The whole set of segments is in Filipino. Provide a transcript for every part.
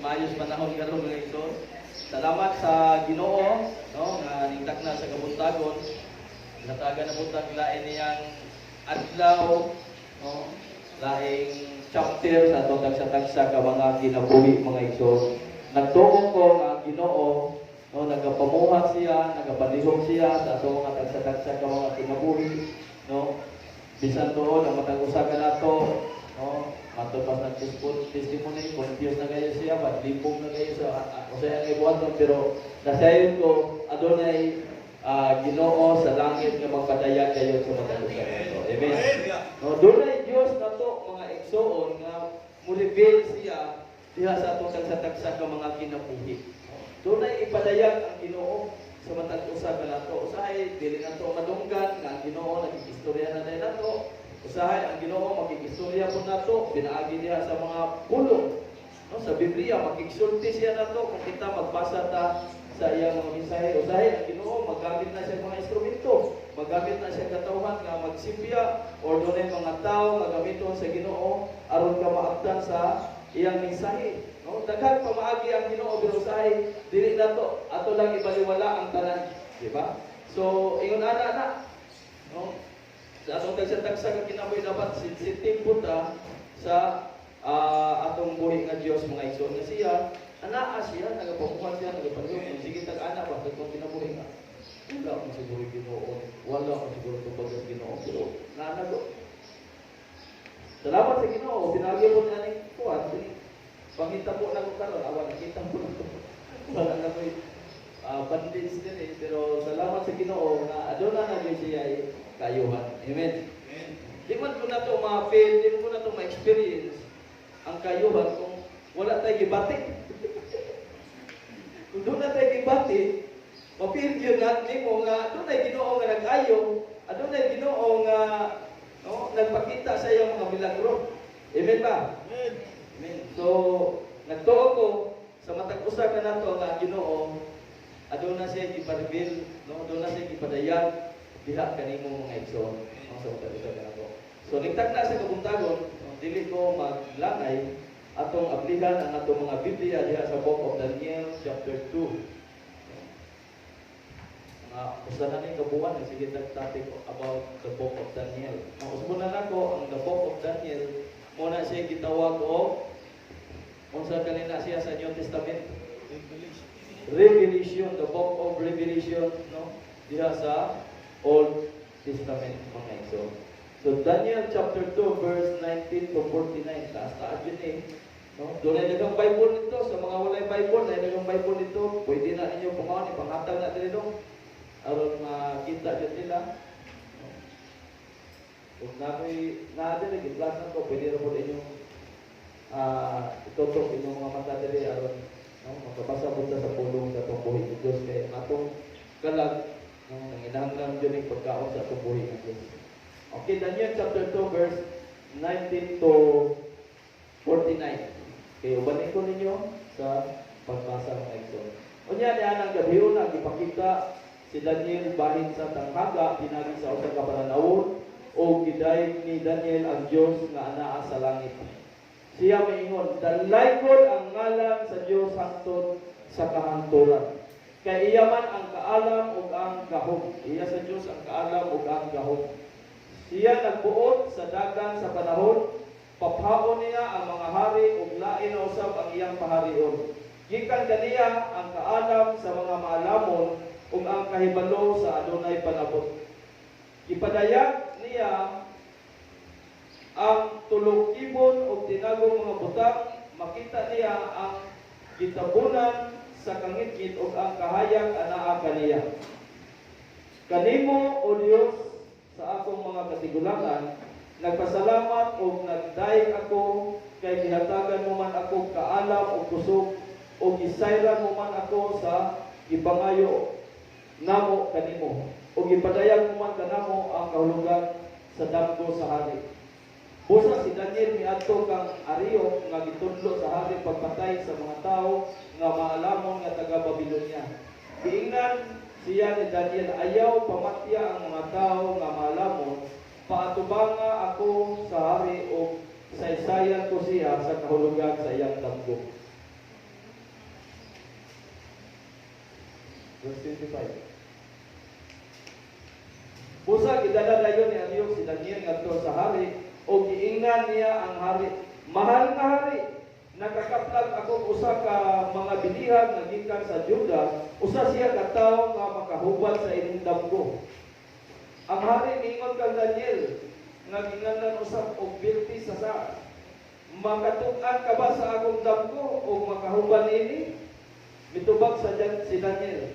maayos panahon karon mga igsoon. Salamat sa Ginoo, no, nga ningtak na sa kabuntagon. Nataga na butang lain niyang adlaw, no, laing chapter sa atong tagsa-tagsa ka mga kinabuhi mga igsoon. Nagtuo ko nga Ginoo, no, nagapamuhat siya, nagapanihog siya sa atong mga tagsa-tagsa ka mga kinabuhi, no. Bisan doon ang matag-usa ka nato, no, matubas ng testimony, confused na kayo siya, limpong na kayo sa usay ang ibuhaton, pero nasayon ko adunay Ginoo sa langit nga magpadayag kayo sa matag-usa nato. Amen. No, dunay Dios nato mga igsoon nga mo-reveal siya diha sa atong tagsa-tagsa ka mga kinabuhi. Dunay ipadayag ang Ginoo sa matag-usa ka nato. Usahay dili nato madunggan nga ang Ginoo nagikistorya na dahil nato. Usahay ang Ginoo magkikistorya po nato, pinaagi diha sa mga pulong. No, sa Biblia magkiksulti siya nato kung kita magbasa ta sa iyang mga mensahe. Usahay ang Ginoo magamit na siya mga instrumento, magamit na siya katawhan nga magsipya or dunay mga tao nga gamiton sa Ginoo aron ka maabtan sa iyang mensahe. No, daghan pa maagi ang Ginoo pero usahay dili nato ato lang ibaliwala ang tanan, di ba? So ingon ana no, sa atong tagsa-tagsa nga kinabuhi dapat sensitive po ta sa atong buhi nga Dios mga igsoon nga siya anaa siya nagapamuhan siya nagapanulong sige tag-ana ba kung kinabuhi nga wala ko siguro Ginoo wala ko siguro tubagas Ginoo pero naanago salamat sa Ginoo pinagi mo na ning kuan pangita po na ko karon awan nakita mo wala na koy bandits din pero salamat sa Ginoo na aduna na gyud siya kayuhan. Amen. Di man ko na ito ma-feel, di man ko na ito ma-experience ang kayuhan kung wala tayo gibati. Kung doon na tayo gibati, ma-feel yun nga, di mo nga, doon ay Ginoo nga nag-ayo, doon ay Ginoo nga no, nagpakita sa iyong mga milagro. Amen ba? Amen. So, nagtuo ko sa matag-usa ka na ito nga Ginoo, doon na siya ipa-reveal, no? Doon na siya ipadayag, diha kanimo mga igsoon ang sa utang-utang nako. So ningtag na sa kabuntagon, dili ko maglanay atong aplikan ang atong mga Biblia diha sa Book of Daniel chapter 2. Usa na ning kabuan sige topic about the Book of Daniel. Ang usbon na nako ang the Book of Daniel mo na siya gitawag og unsa kanina siya sa New Testament? Revelation, the Book of Revelation, no? Diha sa Old Testament mga igsoon. So Daniel chapter 2 verse 19 to 49 taas yun no? Doon ay dagang Bible nito sa mga walay Bible, ay dagang Bible nito, pwede na ninyo pumaon ipanghatag na dito aron makita jud nila. Kung nakoy naade lagi plasan ko pwede ra pud inyong itutok inyong mga mata diri aron no makabasa pud sa pulong sa atong buhi ni Dios kay atong kalag nanginahanglan dyan yung pagkaon sa atong buhi ng Diyos. Okay, Daniel chapter 2 verse 19 to 49. Okay, ubanin ko ninyo sa pagbasa ng igsoon. Unya niya ang gabiyon na ipakita si Daniel bahin sa tanghaga pinagi sa usa ka pananawon o gidayeg ni Daniel ang Dios nga anaa sa langit. Siya miingon, "Dalaygod ang ngalan sa Dios hangtod sa kahanturan." Kay iya man ang kaalam ug ang gahom. Iya sa Dios ang kaalam ug ang gahom. Siya nagbuot sa dagan sa panahon, paphaon niya ang mga hari ug lain na usab ang iyang paharion. Gikan kaniya ang kaalam sa mga maalamon ug ang kahibalo sa adunay panabot. Ipadayag niya ang tulog ibon ug tinagong mga butang, makita niya ang gitabunan sa kangit-ngit ug ang kahayag anaa kaniya. Kanimo o Dios sa akong mga katigulangan, nagpasalamat ug nagdayeg ako kay gihatagan mo man ako kaalam ug kusog ug isayran mo man ako sa ipangayo namo kanimo ug ipadayag mo man kanamo ang kahulugan sa damgo sa hari. Busa si Daniel miadto kang ariyo nga gitudlo sa hari pagpatay sa mga tao nga maalamon nga taga Babilonia. Giingnan siya ni Daniel ayaw pamatya ang mga tao nga maalamon, paatubanga ako sa hari o saysayan ko siya sa kahulugan sa iyang damgo. Verse 25. Busa gidala dayon ni Arioch si Daniel ngadto sa hari o giingnan niya ang hari. Mahal nga hari, nakakaplag ako usa ka mga bilihag nga gikan sa Juda, usa siya ka tawo nga makahubad sa inyong damgo. Ang hari niingon kang Daniel nga ginganlan usab og bilti sa makatug-an ka ba sa akong damgo o makahubad ini? Mitubag sa si Daniel,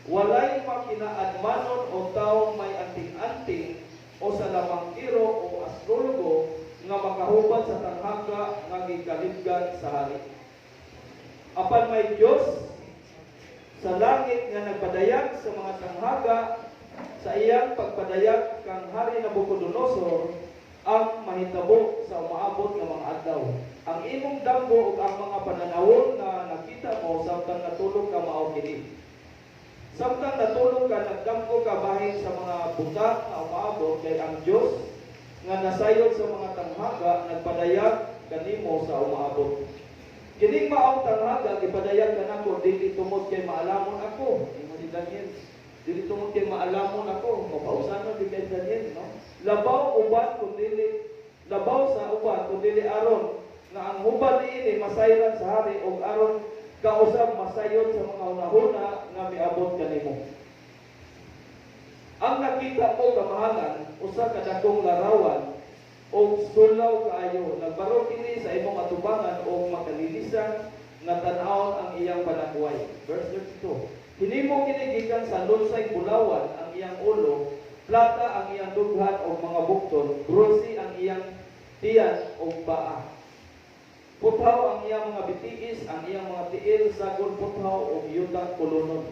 walay makinaadmanon o taong may anting-anting o sa lamang iro o astrologo nga makahubad sa tanghaga nga gikalibgan sa hari. Apan may Dios sa langit nga nagpadayag sa mga tanghaga sa iyang pagpadayag kang hari Nabucodonosor ang mahitabo sa umaabot nga mga adlaw. Ang imong damgo ug ang mga pananawon na nakita mo samtang natulog ka mao kini. Samtang natulog ka, nagdamgo ka bahin sa mga butang na umaabot kay ang Dios nga nasayod sa mga tanghaga nagpadayag kanimo sa umaabot. Kining maong tanghaga gipadayag kanako dili tungod kay maalamon ako. Ingon ni Daniel, dili tungod kay maalamon ako. Mapausanon di kay Daniel, no? Labaw sa uban kun dili aron nga ang hubad niini masayran sa hari ug aron kausab masayod sa mga hunahuna nga miabot kanimo. Ang nakita ko kamahalan usa ka dakong larawan o sulaw kaayo nagbaro kini sa imong atubangan o makalilisan nga tan-awon ang iyang panakuway. Verse 32. Hinimo kini gikan sa lunsay bulawan ang iyang ulo, plata ang iyang dughan o mga bukton, bronze ang iyang tiyan o paa. Puthaw ang iyang mga bitiis, ang iyang mga tiil, sagol puthaw o yutang kulunon.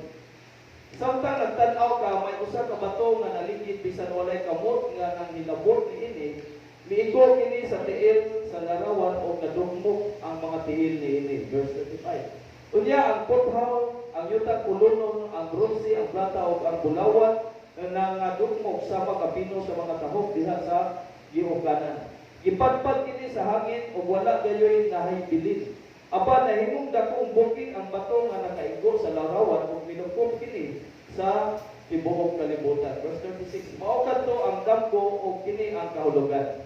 Samtang nagtan-aw ka, may usa ka bato nga naligid bisan walay kamot nga nang hilabot niini, miigo kini sa tiil sa larawan o nadugmok ang mga tiil niini. Verse 35. Unya ang puthaw, ang yutang kulunon, ang bronze, ang plata o ang bulawan nga nadugmok sa makapino sa mga tahok diha sa gihuganan. Ipadpad kini sa hangin o wala gayoy nahibilin. Aba nahimong dakong bukid ang bato nga nakaigo sa larawan ug minukop kini sa tibuok kalibutan. Verse 36. Mao kadto ang damgo o kini ang kahulugan.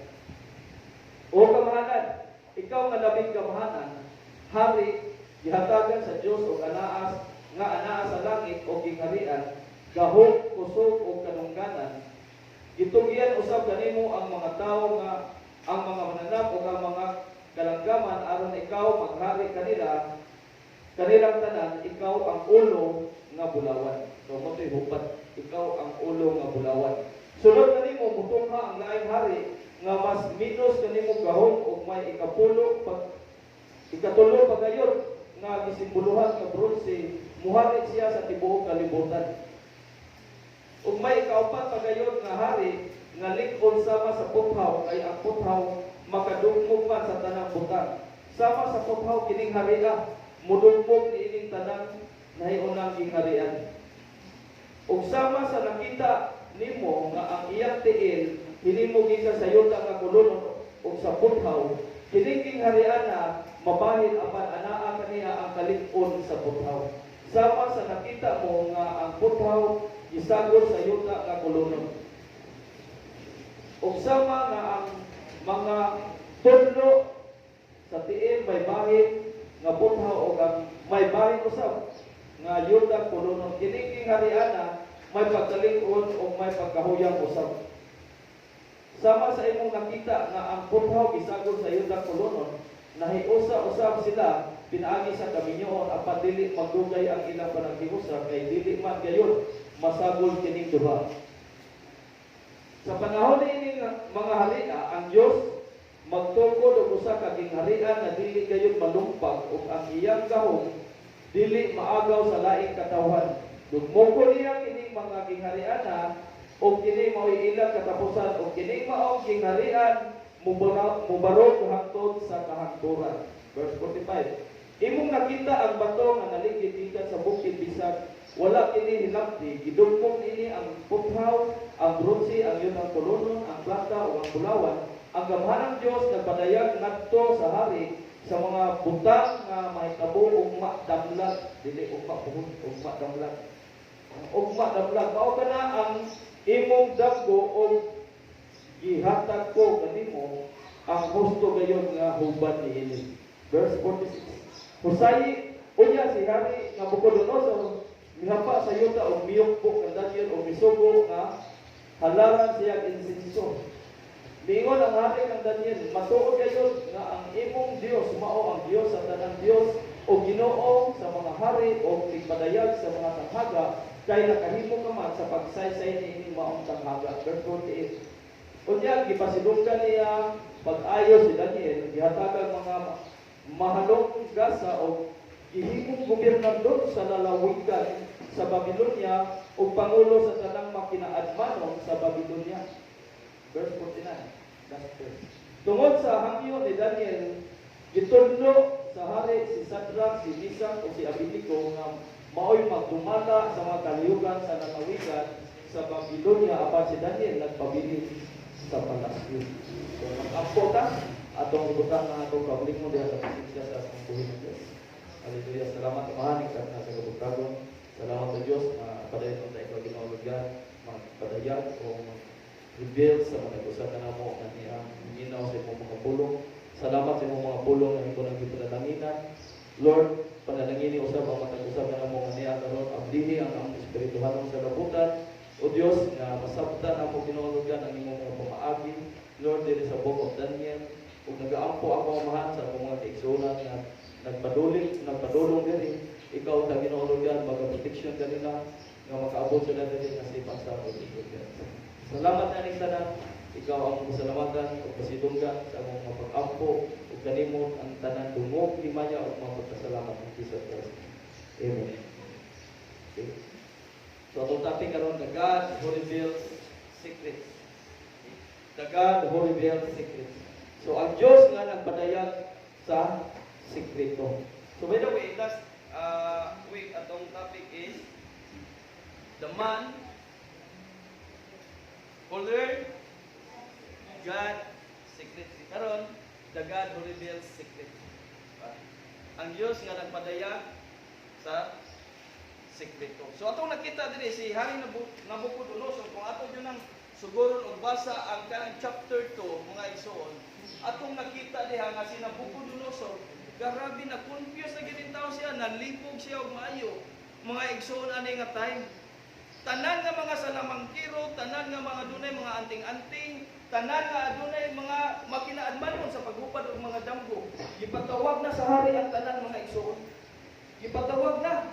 O kamahanan, ikaw nga labing kamahanan, hari gihatagan sa Dios og anaas nga anaa sa langit o gingharian, gahom, kusog o kanungganan. Gitugyan usab kanimo ang mga tawo nga ang mga mananap o ang mga kalanggaman aron ikaw maghari kanilang tanan, ikaw ang ulo nga bulawan. So mo hupat, ikaw ang ulo nga bulawan. Sunod kanimo mutungha ang laing hari nga mas minus kanimo gahom ug may ikatulo pagayon nga gisimboluhan nga bronze, muhari siya sa tibuok kalibutan. Ug may ikaupat pagayon nga hari nga lig-on sama sa puthaw ay ang puthaw makadugmog man sa tanang butang. Sama sa puthaw kining haria mudugmog niining tanang nahiunang gingharian. Ug sama sa nakita nimo nga ang iyang tiil hinimo gikan sa yuta nga kulunon ug sa puthaw, kining gingharian na mabahid apan anaa kaniya ang kalig-on sa puthaw. Sama sa nakita mo nga ang puthaw isagol sa yuta nga kulunon. Ug sama nga ang mga tudlo sa tiil may bahin nga puthaw o ang may bahin usab nga yuta kulunon. Kining hariana may pagkalig-on o may pagkahuyang usab. Sama sa imong nakita nga ang puthaw isagol sa yuta kulunon, nahiusa-usab sila pinaagi sa kaminyoon apan dili magdugay ang ilang panaghiusa kay dili man gayon masagol kining duha. Sa panahon ni mga haria, ang Dios magtukod og usa ka gingharian na dili gayon malumpag ug ang iyang gahom dili maagaw sa laing katawhan. Dugmoko niya kining mga gingharian ug kini mao'y ilang katapusan ug kining maong gingharian mubarog hangtod sa kahangturan. Verse 45. Imong nakita ang bato nga naligid gikan sa bukid bisag wala kini hilapti, gidugmok ini ang puthaw, ang bronze, ang yutang kulunon, ang plata o ang bulawan. Ang gamhanang Dios nagpadayag ngadto sa hari sa mga butang nga mahitabo ug damlag, dili ugma puhon ugma damlag. ugma na vlog. Mao kana ang imong damgo o gihatag ko kanimo ang husto gayon nga huban niini. Verse 46. Husay unya si Hari Nabucodonosor mihapa sa yuta og miyukbo ang Daniel o misugo nga halaran siya insinso. Mingon ang hari ng Daniel, matuod gayon nga ang imong Dios mao ang Dios sa tanang Dios o Ginoo sa mga hari o tigpadayag sa mga tanghaga kay nakahimo ka man sa pagsaysay niini maong tanghaga. Verse 48. Unya gipasidunggan niya pag-ayo si Daniel gihatagang mga mahalong gasa o gihimong gobernador sa lalawigan sa Babylonia o pangulo sa tanang makinaadmanon sa Babylonia. Verse 49. Last verse. Tungod sa hangyo ni Daniel, gitudlo sa hari si Sadrach, si Mesach o si Abednego nga mao'y magdumala sa mga kaliyugan sa lalawigan sa Babylonia apan si Daniel nagpabilin sa palasyo. So, mag-ampo ta atong ibutang nga atong kauling mo diha sa pasensya sa asong buhay ng Diyos. Hallelujah. Salamat kamahanig sa nasa kabutagon. Salamat sa Diyos na padayon mo tayo ikaw ginawagyan, magpadayag o reveal sa mga usapan na mo na niyang ginaw sa imong mga pulong. Salamat sa imong mga pulong na ito nang ipadalanginan. Lord, panalangini usab ang matag-usap na mo nga niya karon abdihi ang among espirituhanon sa kabutan. O Dios, nga masabtan ako ginawagyan ang imong mga pamaagi. Lord, diri sa Book of Daniel, ug nagaampo ako mahan sa akong mga kaigsunan nga nagpadulong diri. Ikaw ta ginawagyan magaproteksyon kanila nga makaabot sila diri nga si pagsabot. Salamat na ning tanan. Ikaw ang pasalamatan ug pasidunggan sa among mapag-ampo ug kanimo ang tanan dungog himaya ug mapagpasalamat ng Jesus Christ. Amen. Okay. So atong topic karon, the God who reveals secrets. The God who reveals secrets. So ang Dios nga nagpadayag sa sekreto. So by the way, last week atong topic is the man who learned God secrets. Karon, the God who reveals secrets. Ang Dios nga nagpadayag sa sekreto. So atong nakita dinhi si Hari Nabucodonosor kung ato yun ang suguron og basa ang kanang chapter 2 mga igsoon. Atong nakita diha nga si Nabucodonosor grabe na confused na gid tawo siya, nalipog siya og maayo. Mga igsoon ani nga time. Tanan nga mga salamangkiro, tanan nga mga dunay mga anting-anting, tanan nga adunay mga makinaadmanon sa paghupad og mga damgo. Gipatawag na sa hari ang tanan mga igsoon. Gipatawag na.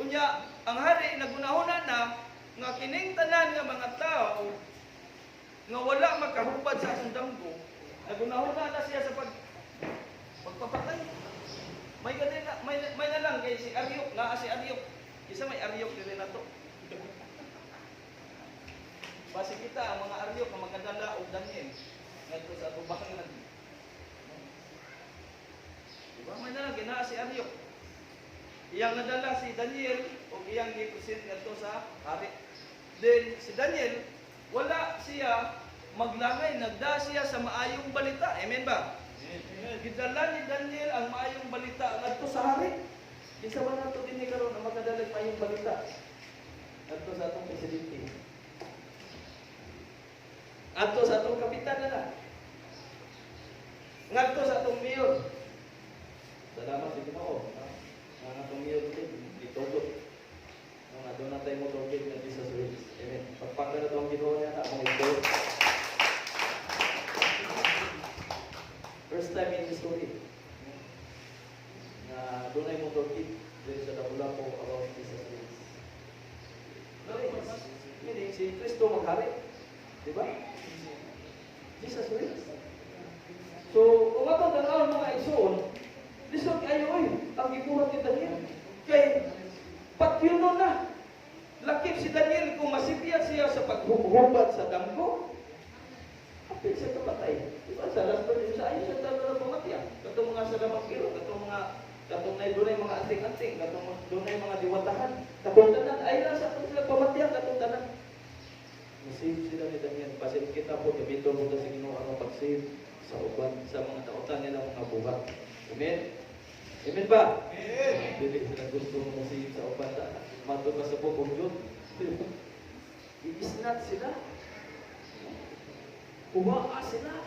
Unya, ang hari nagunahuna na nga kining tanan nga mga tao nga wala makahupad sa asong damgo, nagunahuna na siya sa pagpapatay. May na lang kay si Aryok, naa si Aryok. Isa may Aryok din na to. Basi kita ang mga Aryok nga magdala og Daniel ngadto sa tubangan. Diba may na lang naa si Aryok. Iyang nadala si Daniel o iyang gi-present ngadto sa hari. Then si Daniel wala siya maglangay, nagda siya sa maayong balita. Amen ba? Amen. Gidala ni Daniel ang maayong balita ngadto sa hari. Isa ba nato dinhi karon na magdala ng maayong balita ngadto sa atong presidente? Ngadto sa atong kapitan na. Ngadto sa atong mayor. Salamat sa Ginoo. Ang atong mayor ditugot. Ang aduna tay mo tugid nga Jesus Christ. Amen. Pagpangga na tong Ginoo niya na akong ito. First time in history na dunay mo tugid diri sa Lapu-Lapu about Jesus Christ. Meaning si Kristo maghari. Diba? Jesus Christ. So, kung atong tanawon mga igsoon, lisod kayo ang gibuhat ni Daniel. Kay patyuno na. Lakip si Daniel kung masipiyat siya sa paghubad sa damgo. Kapit siya kapatay. Diba? Sa last verse sa ayo siya talo na pumatya. Katong mga salamangkiro, katong na dunay mga anting-anting, katong dunay mga diwatahan. Katong tanan ay nasa atong sila pamatya, katong tanan. Masave sila ni Daniel. Pasip kita po, kabito mo sa Ginoo ang pag-save sa uban, sa mga tautan nila mga buhat. Amen? Amen ba? Amen. Dili sila gusto mo sa ubata. Mato ka sa bukong Diyos. I-isnat sila. Kumaa sila.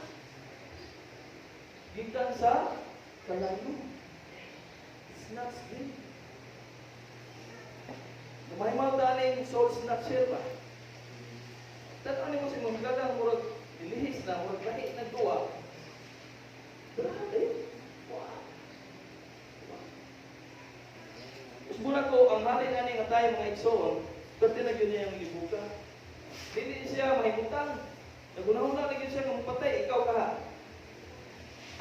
Gikan sa kalayo. Snatch din. Mahimaw taning soul snatcher ba? Tanaw mo si mong gagang murag dilihis na, murag lahi na duwa. Grabe. Wow. Usbuna ko, ang hali na nga tayo mga igsoon, pati na yun niya yung libuga. Hindi siya mahimutang. Nagunahuna na yun siya kung patay, ikaw ka ha.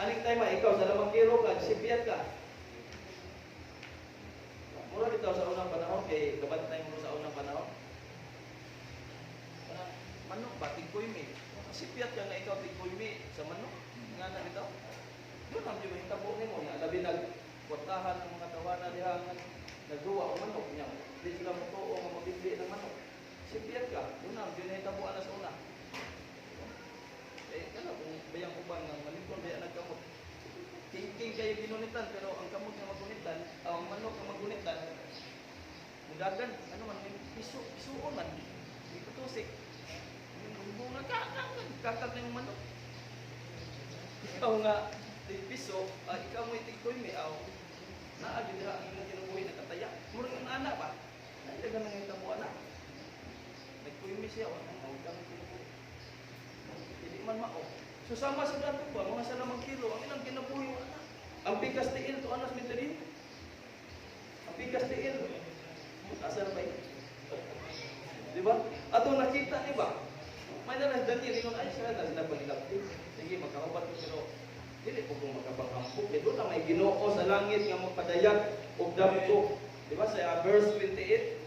Anik tayo ikaw, sa lamang kiro ka, sipiyat ka. Mura dito sa unang panahon, kay kabantay mo sa unang panahon. Manok ba? Tigkoymi. Sipiyat ka nga ikaw, tigkoymi sa manok. Nga na dito. Doon ang yung hitabo mo niya. Labi nagkwartahan ng mga tawanan diha nagduwa o manok niya. Hindi sila matuo o mabibli ng manok. Sipiyat ka. Doon ang yung hitabuan na sa una. Eh, kala kung bayang ubang ng malipon, bayang nagkamot. King kayo ginunitan, pero ang kamot na magunitan, ang manok na magunitan, mudagan, ano man, pisuon man, hindi patusik. Bunga kakak na yung manok. Ikaw nga, piso, ikaw mo itigkoy may aw, naagin nila ang inyong kinubuhay na kataya. Murang yung anak pa, nailagan na yung tabo anak. Nagkoy may siya, ang kami kinubuhay. Hindi man mao. So sama sa dato ba, mga salamang kilo, ang ilang kinabuhi mo anak. Ang pikas tiil, to anas mitari. Ang pikas tiil. Asal ba yun? Diba? Ato nakita, diba? May nalang Daniel, yun ay siya, na panilapit. Sige, magkakapat ko, pero dili po kung magkapanghampok. Ito na may Ginoo sa langit nga magpadayag o dampo. Diba? Sa verse 28,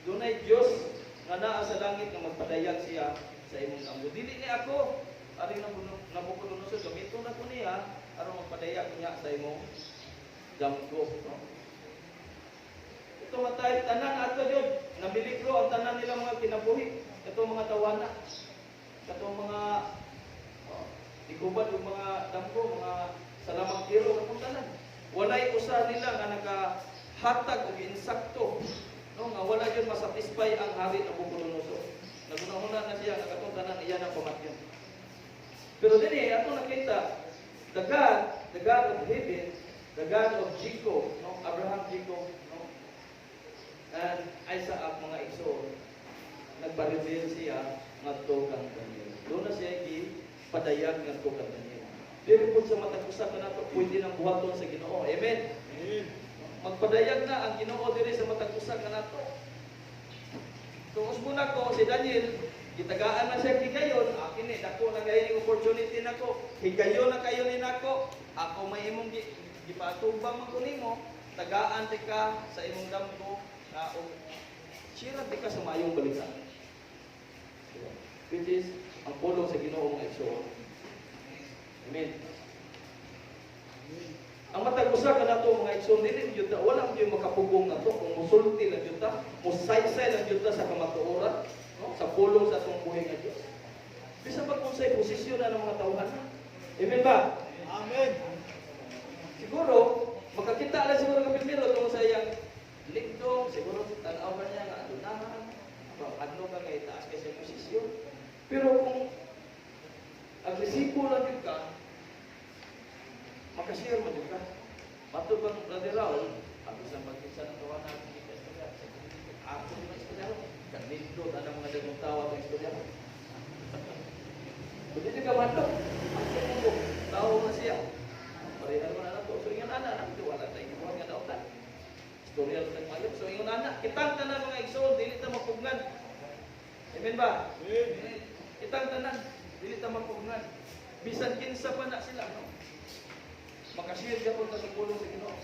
doon ay Diyos nga naa sa langit nga magpadayag siya sa imong dampo. Dili ni ako, aring nabukulo sa gamito na ko niya, aron magpadayag niya sa imong dampo. No? Ito nga tayo, tanan ato yun, nabiligro ang tanan nila mga kinabuhi. Ito mga tawana, ito mga igubad, yung mga dampo, mga salamang kiro, itong tanan. Walay usa nila nga nakahatag o insakto. No? Nga wala yun masatisfy ang hari na Nabucodonosor. Nagunahuna na siya, nakatong tanan, iyan ang pamatyon. Pero din ato nakita, the God of heaven, the God of Jacob, no? Abraham, Jacob, no? And Isaac, mga igsoon, nagpa-reveal siya ngadto kang Daniel. Doon na siya padayag ngadto kang Daniel. Dili po sa matag usa kanato pwede nang buhaton sa Ginoo. Amen. Amen. Magpadayag na ang Ginoo diri sa matag usa kanato. Tuos muna ko si Daniel, gitagaan na siya higayon, akin dako na gayeng opportunity nako. Higayon na kayo ni nako. Ako may imong gipatubang man ko nimo, tagaan ti ka sa imong damgo na sira di ka sa mayong balita. Which is ang pulong sa Ginoo mga igsoon. Amen. Ang matag usa kanato mga igsoon dili gyud wala gyud makapugong nato kung musulti lang gyud ta, musaysay lang gyud ta sa kamatuoran, no? Sa pulong sa atong buhay nga Dios. Bisa ba kung sa posisyon na ng mga tawhan? Amen ba? Amen. Siguro makakita lang siguro ng primero tungod sa iyang ligdong, siguro tanaw ba niya nga adunahan, adno ka nga itaas kay sa posisyon. Pero kung agresibo lang yun ka, makasir mo din ka. Matod bang Brother Raul, ang isang pagkisa ng tawanan ng kita istorya, ako din ang istorya, kanito, tanang mga dagong tawa ng istorya. Buti din ka matod, ang mundo, tao na siya. Parihan mo na nato, so yung anak, wala tayo ibuhan nga daotan. Istorya lang tayo, so yung anak, kitang tanan mga igsoon, dili ta mapugnan. Amen ba? Amen. Itang tanan, dili ta mapugnan. Bisan kinsa pa na sila, no? Makasir ka po sa pulong sa Ginoo.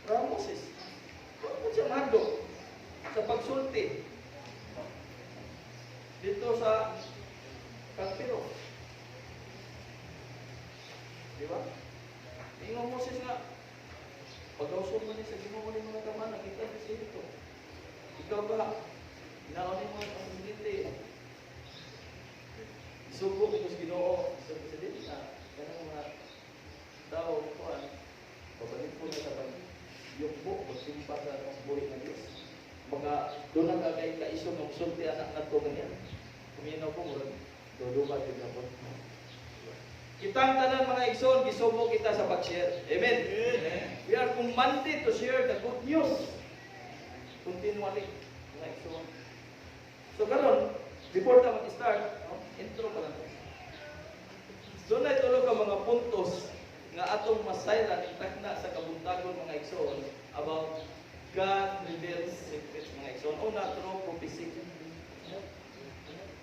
Para Moses, kung siya mando sa pagsulti dito sa Kalpiro. Di ba? Ingon Moses nga, pag-ausog mo sa Ginoo ni mga kaman, nakita ni siya dito. Ikaw ba? Inaonin mo ang presidente. Isugo ko sa Ginoo sa presidente na kanang mga tao kuan Pabalik po na sa pagyukbo, magsimpa sa buhay ng Diyos. Mga doon na kagay kaisog ng sulti anak na ito ganyan. Kuminaw po, murag duduma din na po. Kitang tanan mga igsoon, gisubo kita sa pag-share. Amen. We are commanded to share the good news. Continually, mga igsoon. So karon, before ta mag-start, intro pa lang. Doon na itulog ang mga puntos nga atong masayran itakna sa kabuntagon mga igsoon about God reveals secrets mga igsoon. Una, through prophecy.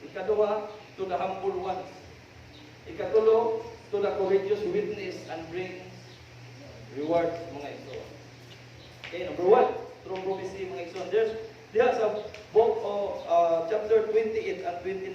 Ikaduha, to the humble ones. Ikatulo, to the courageous witness and brings rewards mga igsoon. Okay, number 1, through prophecy mga igsoon. There's a book of chapter 28 and 29.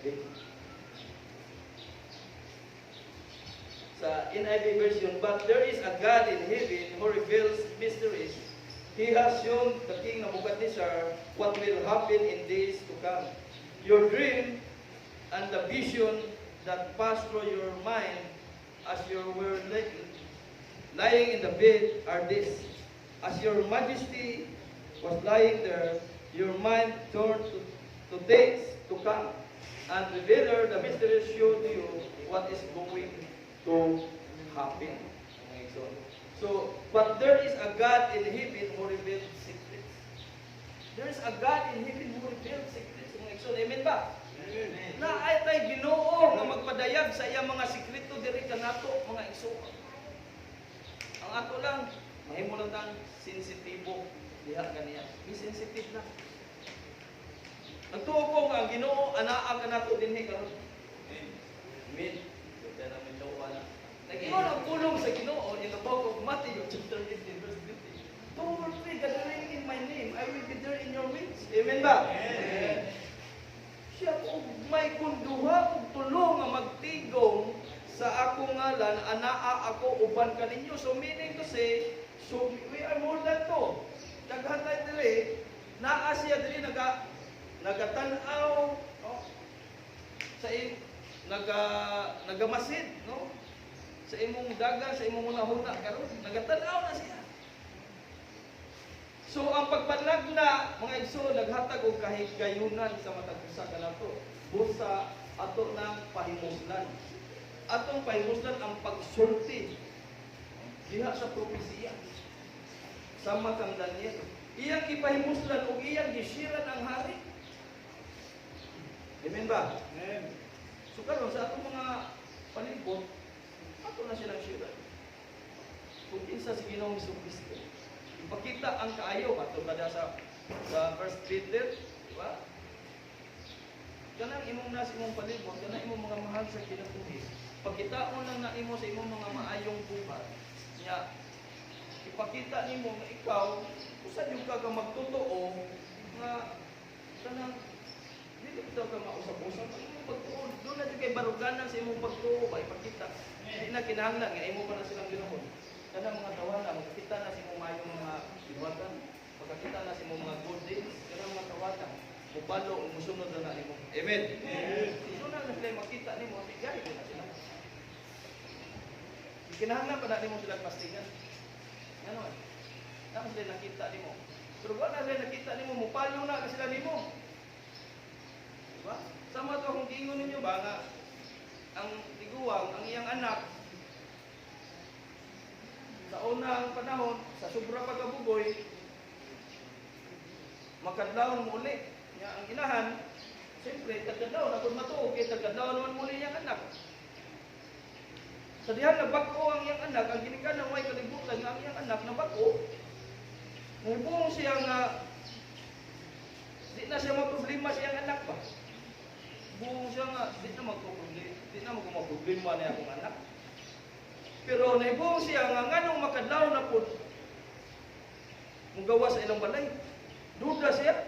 Okay. Sa NIV version, but there is a God in heaven who reveals mysteries. He has shown the king Nebuchadnezzar what will happen in days to come. Your dream and the vision that passed through your mind as you were lying in the bed are this. As your majesty was lying there, your mind turned to days to come. And revealer, the mystery showed you what is going to happen. So, but there is a God in heaven who reveals secrets. There is a God in heaven who reveals secrets. Amen ba? Amen. Na ay tay Ginoo nga magpadayag sa iyang mga sikreto diri kanato mga igsoon. Ang ato lang mahimo lang tang sensitibo diha kaniya. Be sensitive na. Nagtuo ko nga ang Ginoo anaa kanato dinhi karon. Amen. Kaya naman daw wala. Nag-ingon ang pulong sa Ginoo in the book of Matthew chapter 15 verse 20. Two or three gathering in my name, I will be there in your midst. Amen ba? Amen. Siya kung may kunduha ug tulo nga magtigom sa akong ngalan, anaa ako uban kaninyo. So meaning to say, so we are more than two. Daghan tayo diri, naa siya diri nagatanaw, no? Sa nagamasid, no? Sa imong dagan, sa imong hunahuna karon, nagatanaw na siya. So ang pagbanlag na mga igsoon naghatag og kahigayunan sa matag usa kanato. Busa ato nang pahimuslan. Atong pahimuslan ang pagsulti diha sa propesiya. Sama kang Daniel. Iyang ipahimuslan og iyang gisiran ang hari. Amen ba? Amen. So karon sa atong mga palibot, ato na silang siran. Kung kinsa si Ginoong Jesucristo. Ipakita ang kaayo ato kada sa 1 Peter, di ba? Kanang imong nas imong palibot, kanang imong mga mahal sa kinabuhi. Pagkitaon lang na imo sa imong mga maayong buhat. Nya ipakita nimo nga ikaw usa jud ka magtotoo nga kanang dili bitaw ka mausap-usap ang imong pagtuo. Doon na jud kay baruganan sa imong pagtuo ba ipakita. Hindi na kinahanglan nga imo pa na silang Ginoo. Kanang mga tawanan, magkakita na sa imong mayong mga iwatan, magkakita na sa imong mga good deeds, kanang mga tawanan, mubalo o musunod na nimo. Amen. Doon na sila makita nimo, tigay na sila. Kinahanglan pa na nimo sila pastingan. Ano? Tapos sila nakita nimo. Pero wala na sila nakita nimo, mupalo na ka sila nimo. Diba? Sama to akong giingon ninyo ba nga ang tiguang, ang iyang anak sa unang panahon, sa sobra pagkabugoy, makadlawon mo uli. Ang inahan, siyempre, tagkadlawon, ako matuog, kaya tagkadlawon naman muli niyang anak. Sa dihan, nabako ang iyang anak, ang ginikan ng may kalibutan ng iyang anak, nabako. Nahibong siya nga, di na siya magproblema siyang anak ba? Buong siya nga, di na magproblema niya akong anak. Pero naibong siya nga nganong makadlaw na po mugawa sa ilang balay. Duda siya.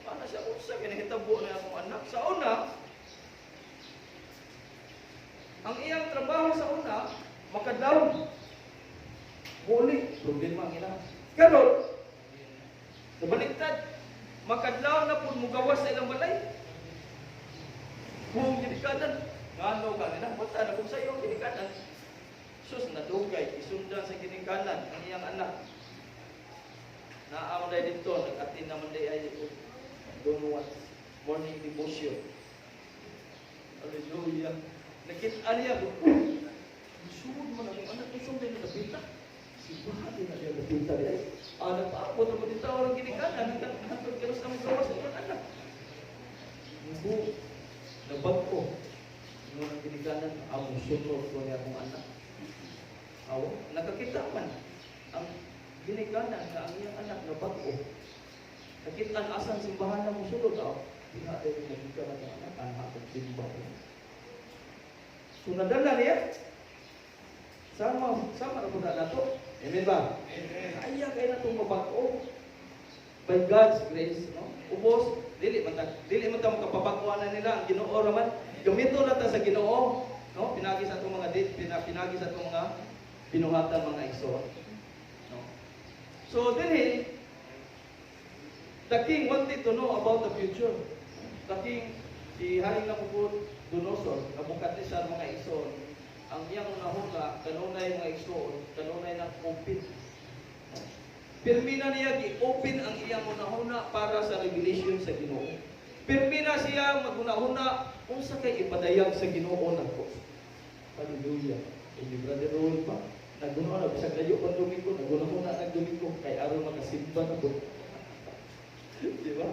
Paano siya usa kinahitabo na akong anak? Sa una, ang iyang trabaho sa una, makadlaw. Muli, problema ang ina. Karon, nabaliktad, makadlaw na po mugawas sa ilang balay. Kung ginikanan, ngano ka nila, bata na kung sa iyo ang ginikanan. Sus, nadugay, isundan sa ginikanan ang iyang anak. Naaw na dito, nag-atin naman day ay don't want morning devotion. Hallelujah. Nakita niya, sumod mo na kung anak ko sunday na napita. Sigurado na niya napita niya. Anak pa ako, naman dito ang ginikanan, hanggang kilos na magawa sa iyong anak. Hindi, nabag ko. Nung ang ginikanan, ang sunod ko niya akong anak. Awa, nakakita man. Ang ginikanan na ang iyang anak nabag ko. Nakita asan simbahan na mo sunod. Tidak ada yang nagikanan ng anak, anak at simbahan. So nadala niya, sama na po na ito. Amen ba? Kaya kayo na itong mabago. By God's grace, no? Ubos, dili man ta makapabaguan na nila ang Ginoo raman. Gamito na ta sa Ginoo, no? Pinagi sa itong mga pinagi sa itong mga pinuhatan mga igsoon. No? So dili, the king wanted to know about the future. The king, si Haring Nabucodonosor, nabukat ni siya mga igsoon. Ang iyang unahuna, kanunay mga igsoon, kanunay na open. Pirmina niya gi-open ang iyang unahuna para sa revelation sa Ginoo. Pirmina siya magunahuna kung sa kay ipadayag sa Ginoo nako. Hallelujah. Hindi brother Roy pa. Nagunahuna bisag layo pa Domingo, nagunahuna ang Domingo kay aron makasimba na po. Di ba?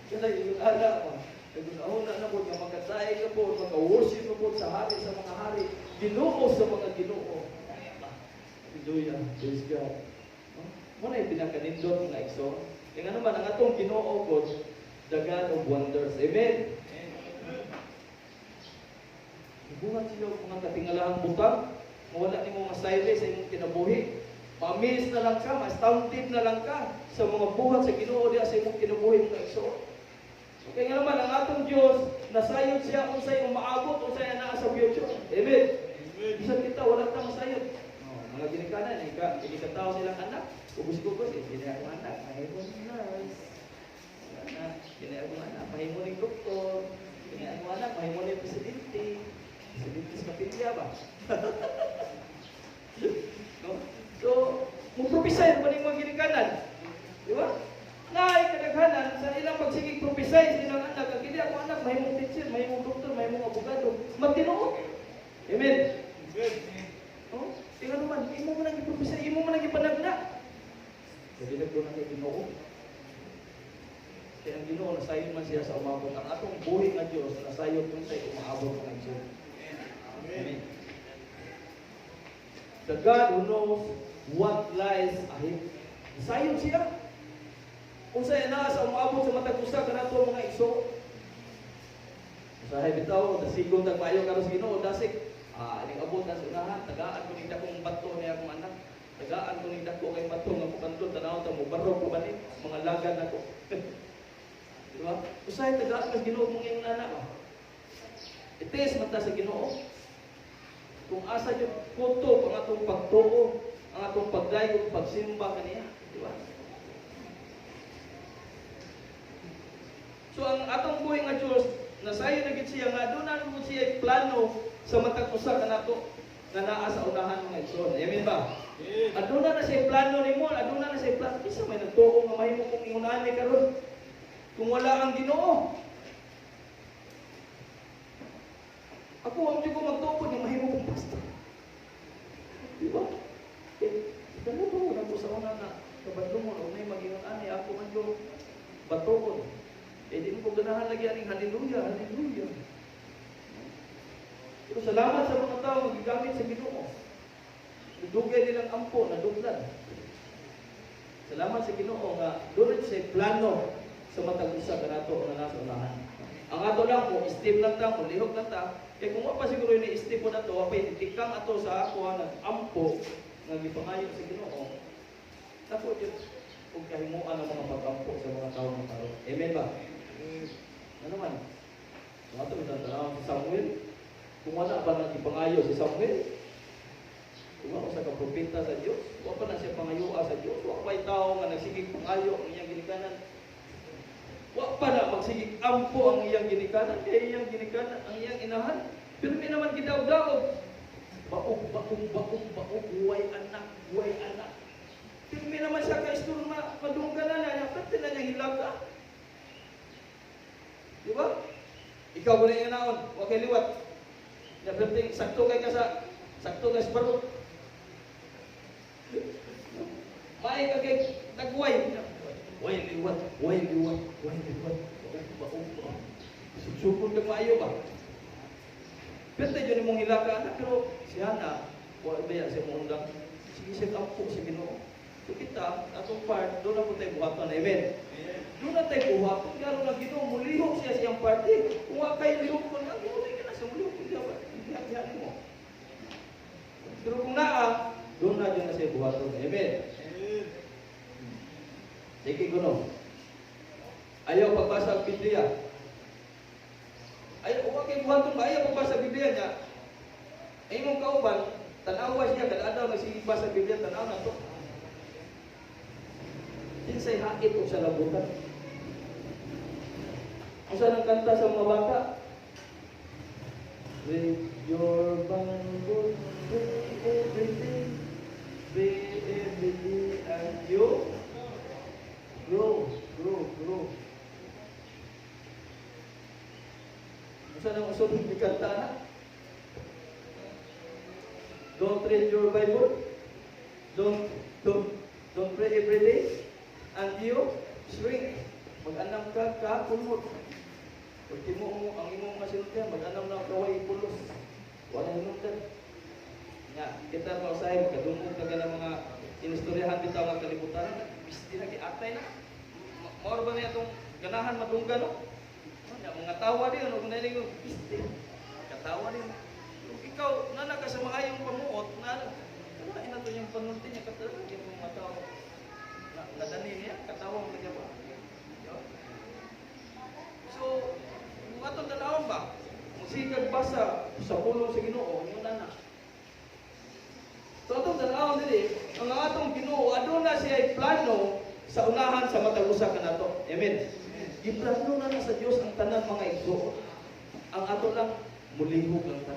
Kaya yung ala mo. Nagunahuna na po nga makasay ka po, maka-worship na po sa hari sa mga hari. Ginoo sa mga Ginoo. Hallelujah. Praise God. Muna yung pinakanindot nga igsoon. Kaya nga naman, ang atong Ginoo po, the God of wonders. Amen? Ibuhat siya mga katingalahang butang, mawala ni mo masayri sa imong kinabuhi. Ma-amaze na lang ka, ma-astounded na lang ka sa mga buhat sa Ginoo diya sa imong kinabuhi mga igsoon. Kaya nga naman, ang atong Diyos, nasayod siya kung sa'yo maabot, kung sa'yo naa sa future. Amen? Isang kita, wala tang masayod. Mga ginikanan, inikataw silang anak. Kubus-kubus, hindi akong anak, mahimo ng nurse. Hindi akong anak, mahimo ng doktor. Hindi akong anak, mahimo ng presidente. Presidente sa kapilya ba? No? So, mag-prophesy pa rin mga ginikanan. Di ba? Ngay, kadaghanan, sa ilang pagsigig prophesy sa ilang anak, ang hindi akong anak, mahimong teacher, mahimong doktor, mahimong abogado. Magtinuot. Amen? No? Tingnan naman, imo mo nang i-prophesy, imo mo nang ipanagna. Jadi nagdoon na kay Ginoo. Kaya ang Ginoo, nasayon man siya sa umabot. Ang atong buhay nga Diyos, nasayon kung sa'yo umaabot ng Diyos. Amen. The God who knows what lies ahead. Nasayon siya. Kung sa'yo na sa umaabot sa matag usa ka na ito mga igso. Sahay bitaw, nasigong tagmayo karon sa Ginoo, dasik. Ining abot na sa unahan, tagaan ko ning dakong bato niya akong anak. Tagaan ko ning dako kay bato nga pagkanto tanaw ta mo barog ko ba ni mga lagad nako. Di ba? Usay tagaan mas Ginoo mong iyong anak. Ites mata sa Ginoo. Kung asa yung kuto ang atong pagtuo, ang atong pagdayo, pagsimba kaniya, di ba? So ang atong buhay nga Dios, nasayo na gid siya nga doon na mo siya plano sa matag usa kanato nga naa sa unahan mga igsoon. Amen ba? Aduna na siya plano nimo, aduna na siya plano. Isa may nagtuo nga mahimo kung ingunahan ni karon. Kung wala ang Ginoo. Ako ang ko magtuo nga mahimo kong pastor. Di ba? Dalo to na ko sa una na kabadlong mo unay magingon ani ako man yo batuon. Di mo ko ganahan lagi aning hallelujah, hallelujah. Pero salamat sa mga tao nga gigamit sa Ginoo. Dugay nilang ampo na duglan. Salamat sa Ginoo nga doon sa plano sa matag usa kanato nga nasa unahan. Ang ato lang po, steam lang ta, lihok lang ta. Kaya kung pa siguro ni steam po na to, apay tikang ato sa ako nga ampo nga gipangayo sa Ginoo. Tako jud ug kahimuan ang mga pagampo sa mga tawo ng karon. Amen ba? Ano man? Ato bitang tanaw si Samuel. Kung wala ba nang gipangayo si Samuel? Wa ko sa kapropeta sa Dios, wa pa na siya pangayua sa Dios, wa pa tawo nga nagsigig pangayo ang iyang ginikanan. Wa pa na magsigig ampo ang iyang ginikanan, kay iyang ginikanan ang iyang inahan. Pero may naman gidaog-daog. Baog, huway anak. Pero may naman siya ka-istorong madungganan na niya, pati na niya hilaga. Di ba? Ikaw mo na yung naon, huwag kay liwat. Naberting, sakto kay ka sa barot. Maay ka kay nagway. Huway liwat. Baog. Sugsugod ka maayo ba? Pero tayo mong hilaga na, pero siya na, wala ba yan siya mong undang? Sige siya kampo si Ginoo. So kita, atong part, doon na po tayo buhaton. Amen? Doon na tayo buhaton. Gano'n na Ginoo, mulihok siya siyang party. Kung wala kayo lihok ko na, mulihok ka na siya, mulihok ko siya ba? Hindi mo. Pero kung naa, doon na dyan na siya buhaton. Amen? Sige Ginoo. Ayaw pagbasa ang Biblia. Ayaw, huwag kayo buhaton ba? Ayaw pagbasa ang Biblia niya. Ay mong kauban, tanawa siya, kada-adaw nagsigiba sa Biblia, tanaw na ito. Insay hait o sa labutan. Kung saan ang kanta sa mga bata? With your Bible, pray every day, and you grow. Kung saan ang usunod ni kanta na? Don't read your Bible. Don't pray every day. And you shrink. Mag-anam ka kumot. Pag mo ang imong masinundan, mag-anam na kaway pulos. Wala hinundan. Nga, kita mausahin, kadungog ka ng mga inistoryahan bitaw ng kalibutan. Bisti na kiatay na. Mauro ba niya itong ganahan madunggan, no? Mga tawa din, ano kung nailing mo, bisti. Katawa din. Ikaw, nana ka sa mga yung pamuot, wala ina to yung panunti niya, katawa yung mga tao. Nadani niya, katawa mo niya ba? So, kung atong tanawang ba, musikag basa sa pulong sa Ginoo, yung nana. So, atong tanawang dili, ang atong Ginoo, adun na siya plano sa unahan sa matag-usa ka nato. Amen. Iplano na sa Dios ang tanan mga igsoon. Ang ato lang, mulihog lang ta.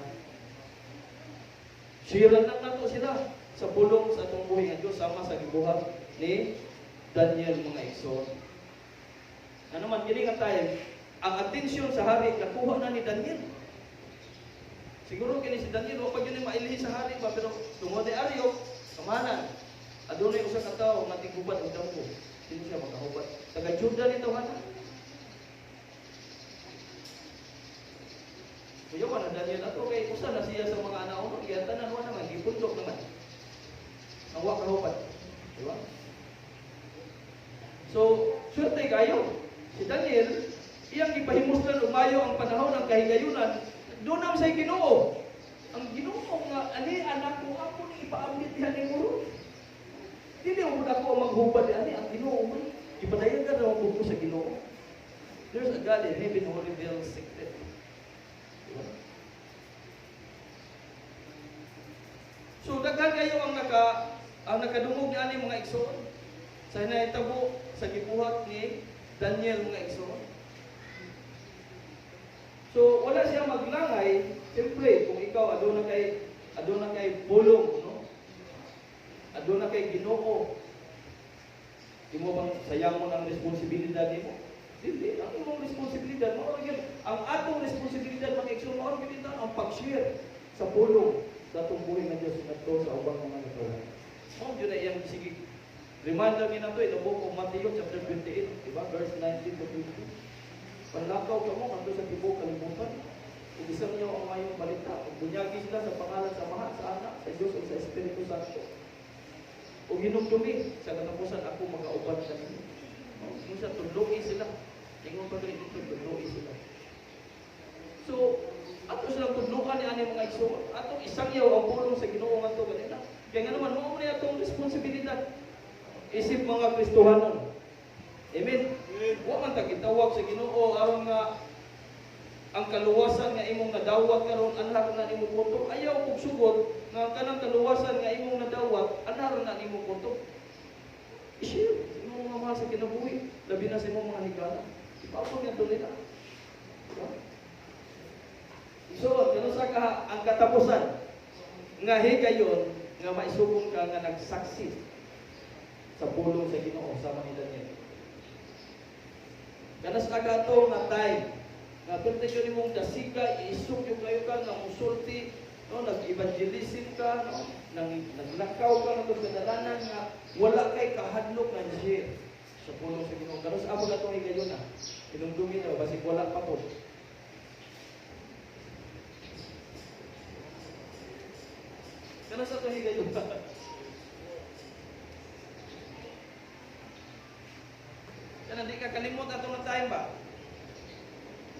Siran lang nato sila sa pulong sa atong buhay nga Dios sama sa gibuhat ni Daniel mga igsoon. Ano man kini nga tayo, ang atensyon sa hari nakuha na ni Daniel. Siguro kini si Daniel wa pa gyud mailhi sa hari ba, pero tungod ni Aryo kamahanan. Adunay usa ka tawo nga tigubad og damgo. Dili siya makahubad. Taga Juda ni tawanan. Kuya man Daniel ato kay usa na siya sa mga anak uno, giyan tanan wa naman gipundok naman. Ang wa kahubad. Di ba? So, swerte kayo. Si Daniel, iyang ipahimuslan umayo ang panahon ng kahigayunan, doon naman sa Ginoo. Ang Ginoo nga, ani anak ko, ako ni ipaambit yan ni Muro. Hindi mo ako maghubad ani ang Ginoo mo. Ipadayon ka na ako sa Ginoo. There's a God in heaven who reveals secret. So, daghan kayo ang nakadungog ni ani mga igsoon. Sa naitabo sa gibuhat ni Daniel mga igsoon. So wala siya maglangay, siyempre kung ikaw aduna kay pulong, no? Aduna kay Ginoo. Di mo bang sayang mo ang responsibilidad nimo? Dili, ang imong responsibilidad mo ang atong responsibilidad mga igsoon mo ang pag-share sa pulong sa atong buhay nga Dios ngadto sa ubang mga nagawon. Mo gyud na iyang sige. Reminder ni nato ito book of Matthew chapter 28, diba? Verse 19 to 20. Panlakaw ka mo kanto sa tibok kalibutan. Kung isang niyo ang mayong balita, kung bunyagi sila sa pangalan sa Ama, sa Anak, sa Diyos o sa Espiritu Santo. Kung hinumdumi, sa katapusan ako magkauban sa ninyo. Kung sa tudloy sila, ingon pa rin ito, tudloy sila. So, ato silang tudlukan ni ani mga igsoon. Atong isang yaw ang pulong sa Ginoo ngadto kanila. Kaya nga naman, mo na atong responsibilidad. Isip mga Kristohanon. Amen. Wa man ta gitawag sa Ginoo aron nga ang kaluwasan nga imong nadawat karon anhak na imong puto ayaw og sugot nga kanang kaluwasan nga imong nadawat, anaron na imong kutob. I-share sa imong mga mahal sa kinabuhi, labi na sa imong mga higala. Ipapon nga tuloy na. Diba? So, ganun sa ang katapusan, nga higayon, nga maisugong ka nga nagsaksi sa pulong sa Ginoo sama ni Daniel. Kanas agato nga time, nga pertesyon nimong dasiga, iisugyo kayo ka, nga musulti, no, nag-evangelism ka, no, naglakaw ka ng kadalanan nga wala kay kahadlok nga share sa pulong sa Ginoo. Kanas amo gato higayon na. Pinungdungin daw, basig wala pa po. Kanas ato higayon pa. Kana di ka kalimot ato nga time ba?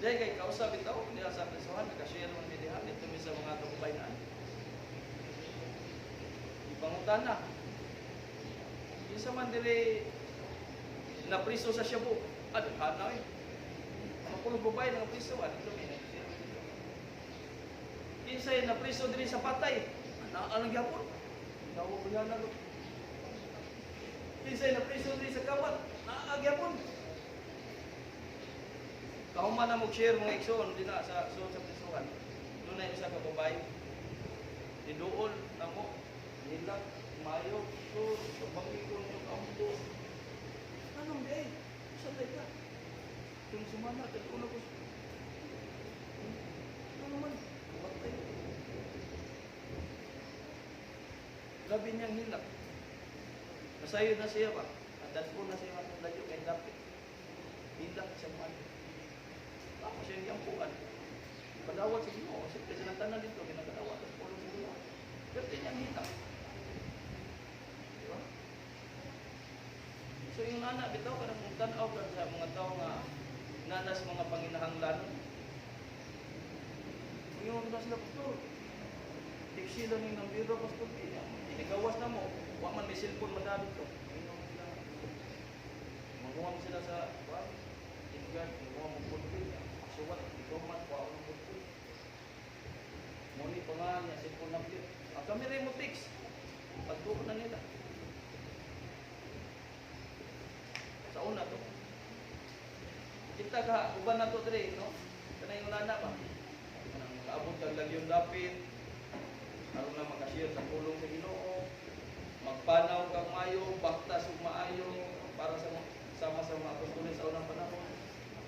Dahil kay kausap ito, hindi sa presohan, nagka-share man bilihan, ito mi sa mga kababayan. Ipangutan na. Isa man dili na priso sa Shabu. Hanaw eh. Ang pulong babae ng priso, ito mi. Kinsay na priso dili sa patay. Anong gyapon? Nawabuyan na ko. Kinsay na priso dili sa kawat. Naagyapon. Kauman na mag-share mga ikson din na sa prisuhan. Doon na isa ka babae. Didool na mo. Nilak, mayo, so, pagpangikon yung kampo. Anong day? Saan day ka? Kung sumana, telepono ko. Ano man? Kumatay. Gabi niyang hilak. Nasayo na siya ba? At po na siya matang layo kay dapit. Hilak siya man. Tapos siya yung pukan. Padawat sa Ginoo. Siyempre siya nagtanan dito. Ginagdawat sa pulong sa Ginoo. Pero niyang hilak. Diba? So yung anak bitaw, kanang kung tanaw ka sa mga tao nga nanas mga panginahanglan. Yung nas na pastor. Tiksi lang yung nambiro pastor. Inigawas na mo. Huwag man may cellphone madami to. Manguha mo sila sa Ingan, manguha mo pulpil. Suwat, ikaw man, kuha mo pulpil. Muni pa nga niya, cellphone lang yun. Ang kami rin mo fix. Pagtuko na nila. Sa una to. Kita ka, uban na to dre, no? Kana yung nana ba? Kaabot kang lagyong dapit. Aron na makashare sa pulong sa Ginoo. Magpanaw kang mayo, baktas ug maayo para sa sama sa mga apostoles sa unang panahon.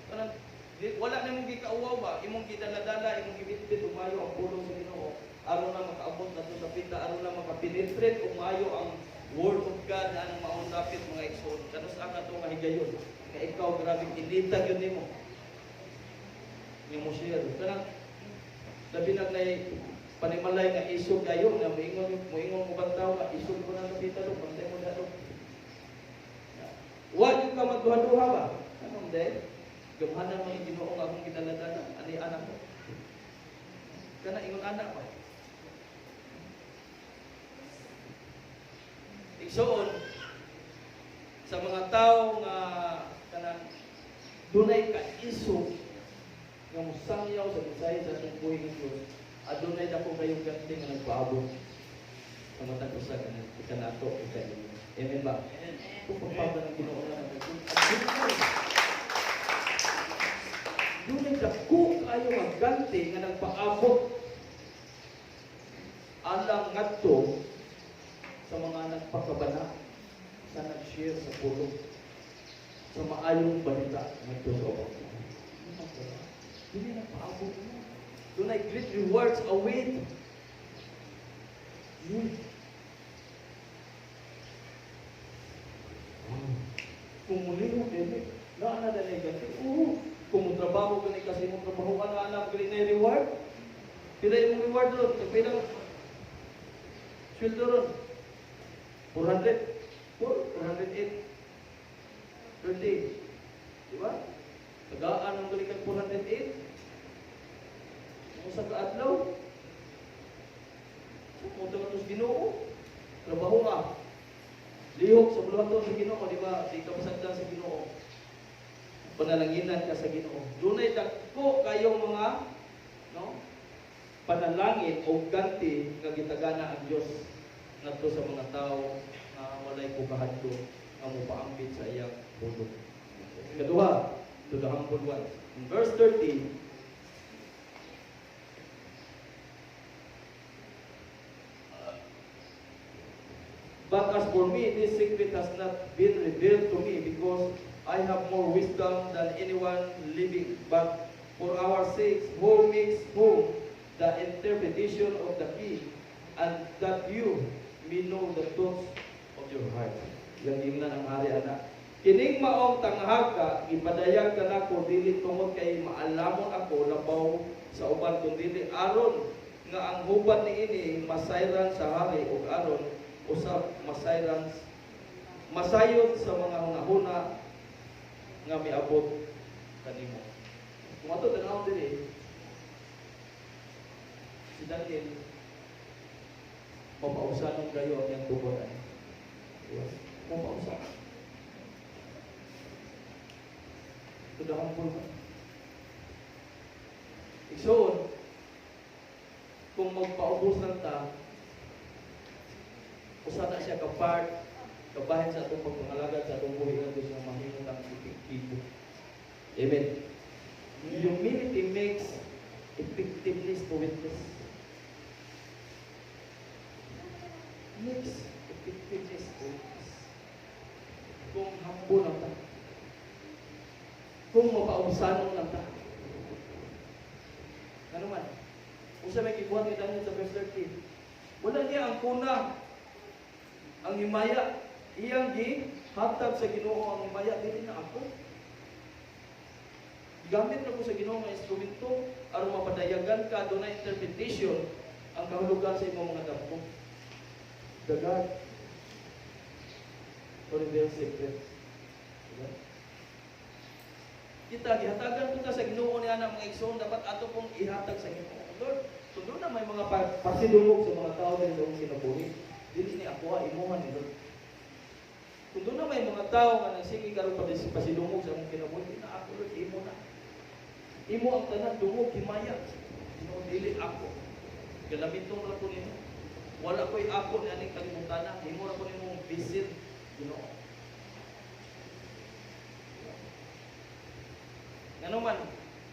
Kanang wala na mong gikauwaw ba, imong gidaladala, imong gibitbit ug maayo ang pulong sa Ginoo. Aron na makaabot nato sa pinta, aron na makapenetrate ug maayo ang word of God na anong maong dapit mga igsoon. Kanus ang ato nga higayon. Nga ikaw grabe kinitag yun nimo. Yung mo share. Kanang labi na panimalay nga isog kayo nga moingon mo bantaw nga isog ko na napita do pantay mo dato. Wa gyud ka magduha-duha ba? Anong day? Gamhanan mo yung Ginoo nga akong ginaladala ani anak mo. Kana ingon anak ba? Igsoon sa mga tao nga kanang dunay ka isog nga musangyaw sa Bisaya sa atong buhay ng Diyos. Adunay dako kayong ganti nga nagpaabot sa matag usa kanato ikayo. Amen ba? Kung pagpabot ng Ginoo na dunay dako kayo nga ganti nga nagpaabot alang ngadto sa mga nagpakabana sa nag-share sa pulong sa maayong balita ngadto sa opo. Dunay nagpaabot mo. Dunay great rewards await. Kung muli mo, David, na dalay ganti. Kung mo trabaho ka kasi mo trabaho ka na anak, great na reward. Pila yung reward doon. Pilang sweldo doon. 400. 408. 30. Diba? Tagaan ang balikan 408. Sa kaadlaw, punta ka sa Ginoo, trabaho ka, lihok sa buluhaton sa Ginoo, di ba? Di ka masagdan sa Ginoo. Panalanginan ka sa Ginoo. Dunay dako kayong mga, no? panalangin o ganti nga gitagana ang Dios ngadto sa mga tawo nga walay pugahadto nga mopaambit sa iyang pulong. Kaduha, to the humble ones. In verse 30, but as for me, this secret has not been revealed to me because I have more wisdom than anyone living. But for our sakes, who makes whom the interpretation of the king, and that you may know the thoughts of your heart. Yan yung na ng hari anak. Kining maong tanghaga, ipadayag ka na ko, dili tungod kay maalamon ako, labaw sa uban kung dili aron nga ang hubad ni ini masayran sa hari o aron usab masayran masayod sa mga hunahuna nga miabot kanimo. Kung ato tanaw diri si Daniel mapausanon kayo ang iyang tuburan. Mapausanon. Tudahan po ba? Igsoon, kung magpaubos ng ta, usana siya ka-part, kabahin sa itong pagpangalagad sa itong buhay na Diyos na mahimong ang ikikibo. Amen. Humility makes effectiveness to witness. Makes effectiveness to witness. Kung humble ang ta, kung mapausanong lang ta. Ano man? Kung sa may kibuhat ni Daniel sa verse 13, wala niya ang kuna, ang himaya, iyang gihatag sa Ginoo ang himaya, dili na ako. Gamit na ko sa Ginoo nga instrumento aron mapadayagan ka doon na interpretation ang kahulugan sa imong mga dapko. The God or reveal secrets. Diba? Kita gihatagan kita sa Ginoo ni ana mga igsoon, dapat ato pong ihatag sa Ginoo. Lord, tundo na may mga pasidulog sa mga tao din sa kinabuhi. Dili ni ako imuhan ni Lord. Tundo na may mga tao nga nagsige karon pasidulog sa among kinabuhi, na ako Lord imo na. Imo ang tanan dungog himaya. Ginoo dili ako. Galamitong ra ko nimo. Wala ko'y ako ni aning kalibutan. Imo ra ko nimo visit, Ginoo. Ano man,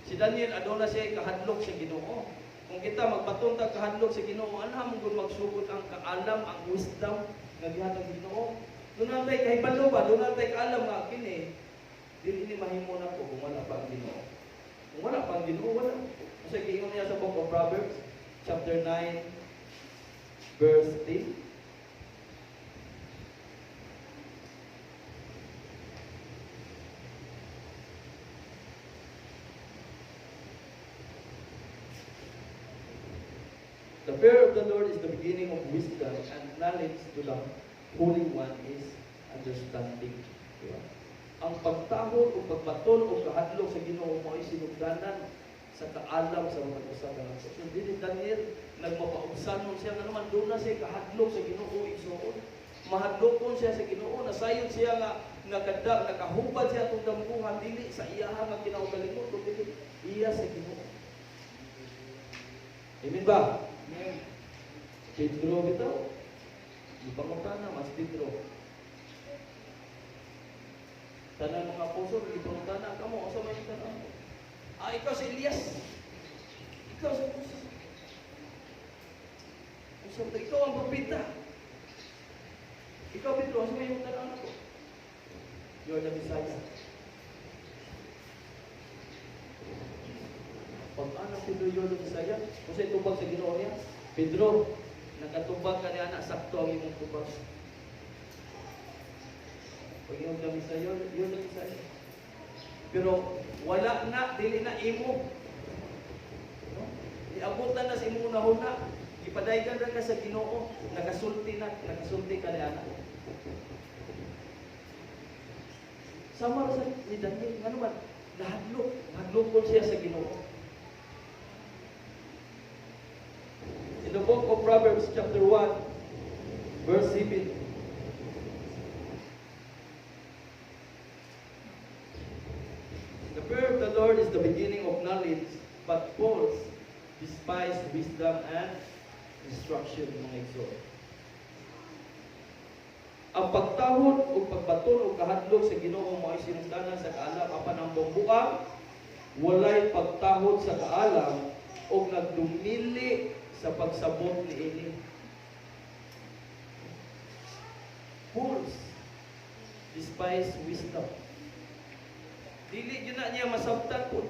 si Daniel aduna siya kahadlok sa Ginoo. Kung kita magpatuntag kahadlok sa Ginoo, anam gud magsugod ang kaalam, ang wisdom nga gihatag Ginoo. Doon tay kahibalo ba, doon tay kaalam nga kini. Dili ni mahimo na ko kung wala pa ang Ginoo. Kung wala pa ang Ginoo, wala. Kasi giingon niya sa book of Proverbs, chapter 9, verse 3. The fear of the Lord is the beginning of wisdom, and knowledge to the Holy One is understanding. Diba? Ang pagtahod o pagbaton o kahadlok sa Ginoo mo ay sinugdanan sa kaalam sa mga usapan ng Diyos. So, dili Daniel, nagmapaubsanon siya, nga naman doon na siya kahadlok sa Ginoo igsoon. Mahadlokon siya sa Ginoo, nasayon siya nga nakahubad siya itong dampuhan, dili sa iyahan nga kinaugalingon, dili iya sa Ginoo. Amen ba? Amen. Pedro bitaw. Ipangutana mas Pedro. Tanan mga apostol, ipangutana kamo asa may tanan. Ikaw si Elias. Ikaw si Moses. Ikaw ang propeta. Ikaw Pedro, asa may tanan ako? You are the Messiah. Pag-anak Pedro yun ng Bisaya, kung sa'yo tubag sa Ginoo niya, Pedro, nakatubag ka niya na, sakto ang imong tubag. Pag yung ng Bisaya, yun ng Bisaya. Pero wala na, dili na imo. No? Iabutan na sa imo una-una, ipadaygan na ka sa Ginoo, nakasulti ka niya na. Sama sa ni Daniel, nga naman, nahadlok po siya sa Ginoo. In the book of Proverbs chapter 1, verse 7. The fear of the Lord is the beginning of knowledge, but fools despise wisdom and instruction, mga igsoon. Ang pagtahod o pagbaton o kahadlok sa Ginoo mao sinungdanan sa kaalam apan ang bumbuang walay pagtahod sa kaalam o nagdumili sa pagsabot niini. Fools despise wisdom. Dili yun na niya masabtan po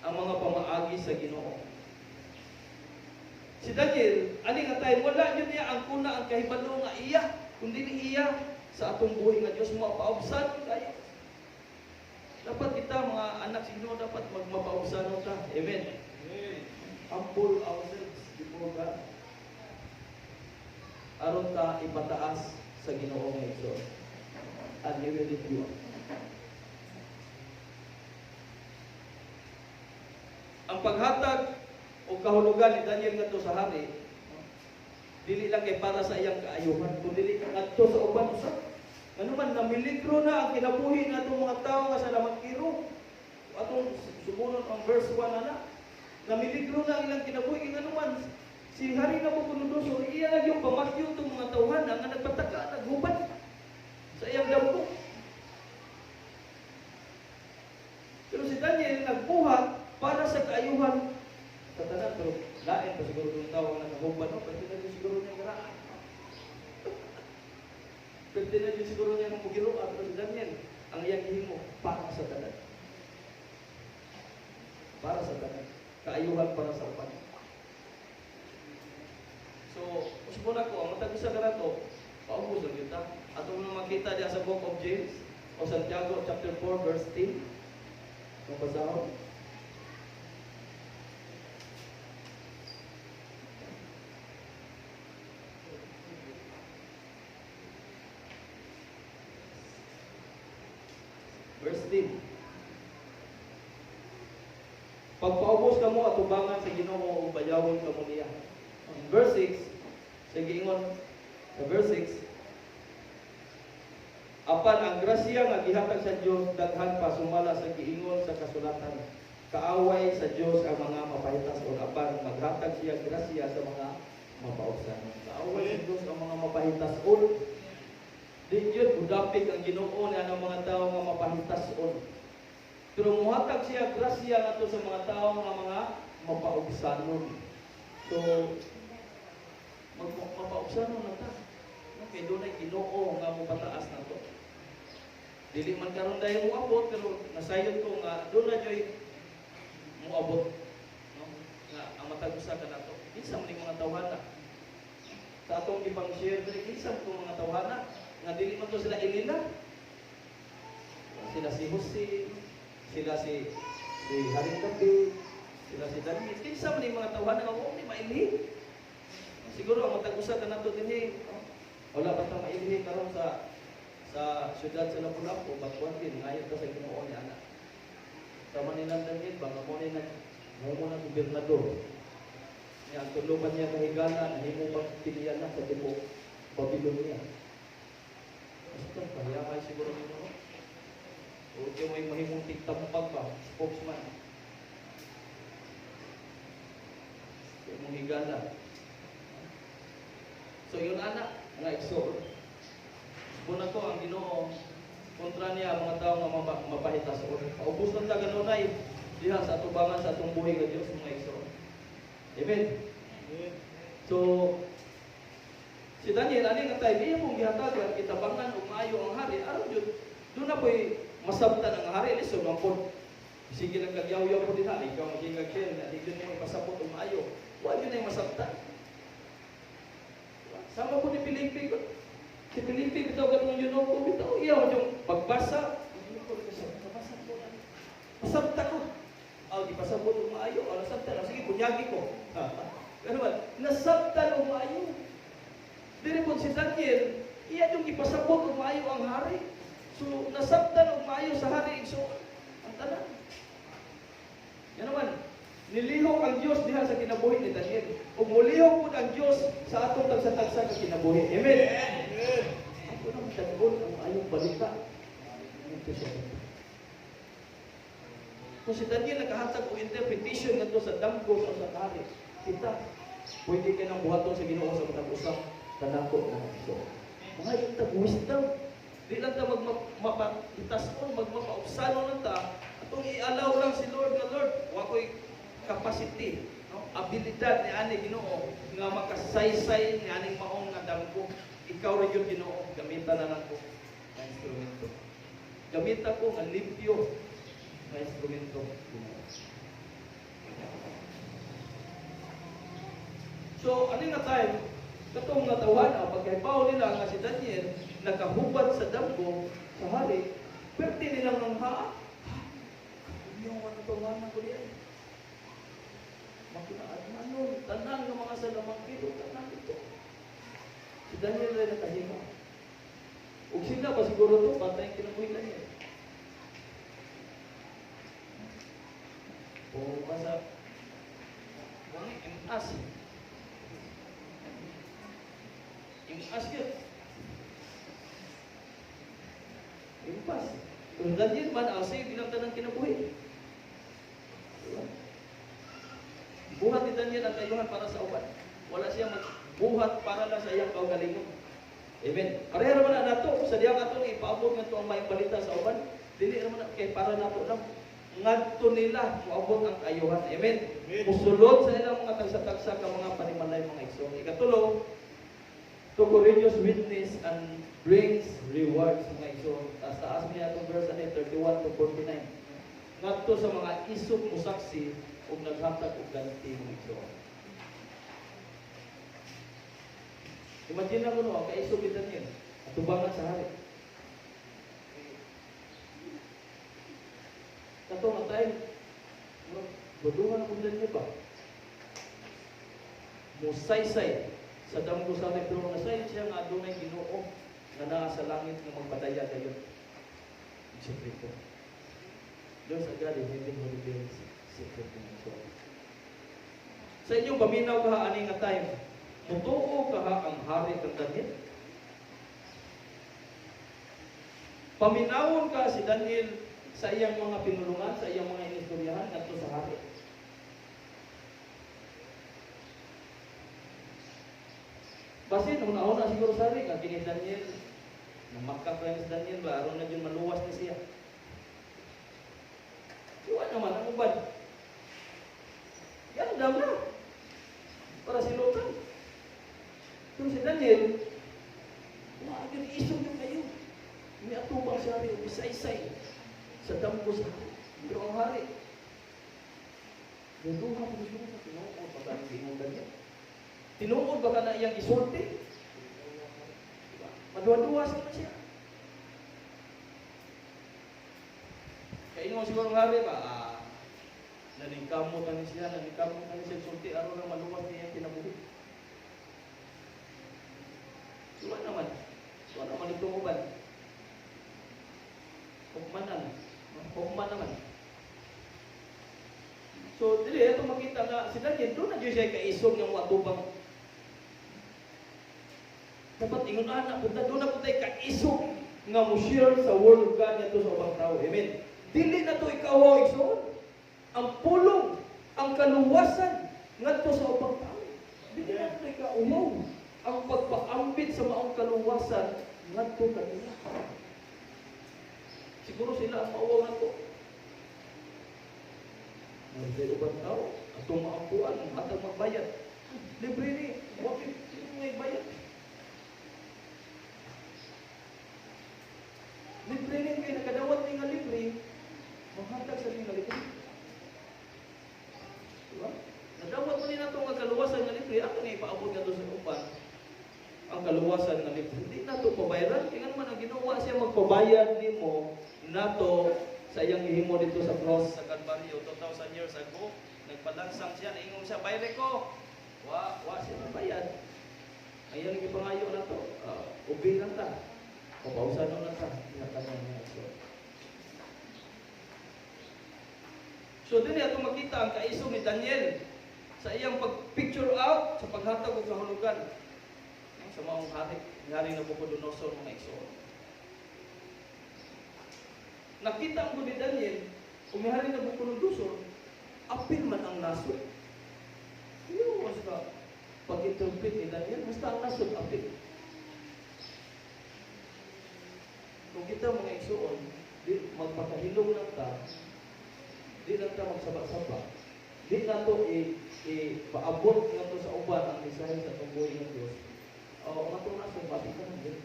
ang mga pamaagi sa Ginoo. Si Daniel, ani nga tayo, wala yun niya ang kuna ang kahibalo nga iya, kundi ni iya sa atong buhay nga Diyos mapaubsan tayo. Dapat kita mga anak sa Ginoo dapat magmapaubsan ta. Amen. Humble ourselves before God. Aron ta ipataas sa Ginoo nga Igsoon. And He will lift you up. Ang paghatag o kahulugan ni Daniel ngadto sa hari, dili lang kay para sa iyang kaayuhan, kundi ngadto sa uban usa. Ano man namiligro na ang kinabuhi ngadtong mga tawo nga sa lamang-kiro. Atong sumunod ang verse 1 na. Namiligro na ang ilang kinabuhi ngano man si hari na Nabucodonosor iya na yung pamakyo tong mga tawhan nga nagpataka naghubad sa iyang damgo. Pero si Daniel nagbuhat para sa kaayuhan sa tanan, pero lain pa siguro yung tao na naghuban, no? Pwede na yun siguro niya karaan. Pwede na yun siguro niya ng mugiro at si Daniel, ang iyang himo para sa tanan. Para sa tanan. Kaayuhan para sa upan. So, usmuna ko, ang matag-usa ka na ito, paubos lang yun ta. At kung makita diya sa Book of James, o Santiago chapter 4 verse 10, kung basahon, verse 10. Pagpaubos kamo at ubangan sa Ginoo o bayawon kamo niya. Verse 6, sa giingon sa verse 6, apan ang grasya nga gihatag sa Dios daghan pa sumala sa giingon sa kasulatan. Kaaway sa Dios ang mga mapahitas o apan maghatag siya grasya sa mga mapaubsan. Kaaway sa Dios ang mga mapahitas o di yun, budapig ang Ginoo niya ng mga tao nga mapahintason. Pero muhatag siya grasya nato sa mga tao nga mga mapaubsanon. So, mapaubsanon na ta. Kaya doon ay Ginoo nga mapataas na to. Dili man karon dahil mo abot, pero nasayon ko nga doon na joy mo abot. No? Nga, ang matag-usa ka na to. Isa man mga tawhana. Sa atong ibang share, isa man mga tawhana. Nga dili man to sila ilila. Sila si Jose, sila si Haring David, sila si David. Kinsa man yung mga tawhan nga wala ni mailhi. Siguro ang matag-usa ka nato dinhi. Wala pa ta mailhi karon sa syudad sa Lapu-Lapu, bakwan din ngayon ta sa Ginoo ni ana. Sama ni David, baka mo ni mo na gobernador. Niya ang tuluban niya kahigala, nahimo pang pilihan na sa tibuok Babylonia. Basta pahiyamay siguro nito. O kaya may mahimong tigtampag pa, spokesman. Kaya mong higala. So yun anak, mga igsoon. Muna ko ang Ginoo, kontra niya mga tao nga mapahitas. Paubos ng taganunay diha sa atubangan sa atong buhay nga Diyos, mga igsoon. Amen? So, si Daniel, ani nga tayo, iya mong gihatagan, kitabangan o maayo ang hari, aron yun, doon na po'y masabtan ang hari, liso lang po. Sige lang kagyaw-yaw po din ha, ikaw magigag-share, na di yun mo ipasabot o maayo. Huwag yun ay masabtan. Sama po ni Filipe, si Filipe, bitaw ganun yun ako, bitaw, iya, yung pagbasa, masabtan ko. Di pasabot o maayo, nasabtan, sige, kunyagi ko. Pero ba, nasabtan o maayo. Dili po si Daniel, iya yung ipasabot o maayo ang hari. So, nasabtan o maayo sa hari. So, ang tanan. Yan naman, nilihok ang Diyos diha sa kinabuhi ni Daniel. O mulihok po ang Diyos sa atong tagsa-tagsa ng kinabuhi. Amen? Amen. Ako nang tagbol ang maayong balita. Ito siya. Kung si Daniel nakahatag og interpretation ngadto sa damgo sa usa ka hari, kita pwede ka nang buhaton sa Ginoo sa matag usa ka dako na iso. Mga itag wisdom, di lang ta magmapitason, magmapaubsano lang ta, atong i-allow lang si Lord nga Lord, wa ko'y capacity, no? Abilidad ni ani Ginoo nga makasaysay ni aning maong nga damgo. Ikaw rin yung Ginoo, gamitan na lang ko nga instrumento. Gamitan ko nga limpyo nga instrumento. So, ano nga time, katong natawana, pagkaipaw nila nga si Daniel, nakahubad sa damgo, sa hari, pwerte nilang ng yung ano tawanan ko diyan. Makinaan, tanan ng mga salamang kilo, tanan ito. Si Daniel rin nakahinga. Ug sila ba siguro ito, patay ang kinabuhi Daniel. O masa, mga imas. Imas yun. Impas. Kung Daniel man, asay, bilang tanang kinabuhi. Diba? Buhat ni Daniel ang kayuhan para sa uban. Wala siya magbuhat para lang sa iyang kaugalingon. Amen. Pareha naman na nato, sa diyang ato ipaabot nga ito ang mayang balita sa uban, dili naman na kay para nato lang. Ngadto nila, maabot ang kayuhan. Amen. Musulod sa ilang mga tagsa-tagsa ka mga panimalay mga igsoon. Ikatulo, to courageous witness and brings rewards mga igsoon. Taas niya itong verse 31 to 49. Ngadto sa mga isok mo saksi ug naghatag og ganti mga igsoon. Imagine mo no, ang kaisog ni Daniel, atubangan sa hari. Kato nga tayo, buduhan ang Daniel ba? Musaysay sa damgo sa ating pero nasay siya nga adunay Ginoo na naa sa langit nga magpadaya kayo. Sekreto. There's a God in heaven who reveals secret things. Sa inyong paminaw ka ani nga time, mutuo ka ang hari kang Daniel. Paminawon ka si Daniel sa iyang mga pinulungan, sa iyang mga inistoryahan ngadto sa hari. Basin, una-una siguro sa hari, nga kini Daniel, namakak lang si Daniel ba, aron na yun maluwas na siya. Iwan naman ang ubad. Yan, dam na. Para silutan. Kung si Daniel, maagin isog yung kayo. May atubang siya rin, isaysay sa damgo sa hari. Pero ang hari, duduha ko gusto mo sa tinuod pa ba ang ginong Daniel? Tinuod ba ka na iyang isulti? Diba? Madua-dua sa siya. Kaya mo siguro ng hari ba, naningkamot na siya, naningkamot na siya isulti, araw na maluwas niya kinabuhi. Suwan naman itong uban. Hukman naman. So, dili, ito makita nga, si Daniel, doon na Diyos siya kaisog ng watubang. Dapat ingon anak, punta doon na punta kaisog nga mo share sa word of God nito sa ubang tao. Amen. Dili na ito ikaw o igsoon. Ang pulong, ang kaluwasan ngadto sa ubang tao. Dili na ito ikaw umaw. Ang pagpaambit sa maong kaluwasan ngadto kanila. Siguro sila ang mauwaw ngadto. Ang ubang tao, atong maampuan, ang hatag magbayad. Libre ni, wakit may bayad. Libre ni kayo, nakadawat ni nga libre, maghatag sa nga libre. Diba? Nadawat mo ni na itong kaluwasan nga libre, ako na ipaabot nga doon sa upan. Ang kaluwasan nga libre, hindi na ito pabayaran. Kaya naman, ang ginawa siya magpabayad ni mo na ito sa iyang ihimo dito sa cross sa Calvario 2,000 years ago. Nagpalansang siya, naingong siya, bayre ko. Wa siya magbayad. Ayan ang ipangayo na ito. Ubi lang ta. Papausan na ta. Inatanong niya. So, din ito makita ang kaisog ni Daniel sa iyang pag-picture out sa paghatag sa hulugan sa maong hari na Nabucodonosor mga igsoon. Nakita ang ni Daniel umihari na Nabucodonosor, apil man ang nasod. Yung mas ka, pag-interpret ni Daniel, basta ang nasod, apil. Kung kita mga igsuon, di magpakahilong lang ta, di lang ta magsaba-saba, di na to paabot na to sa uban ang mensahe sa tunggoy ng Diyos. O, matuna sa babi ka ng Diyos.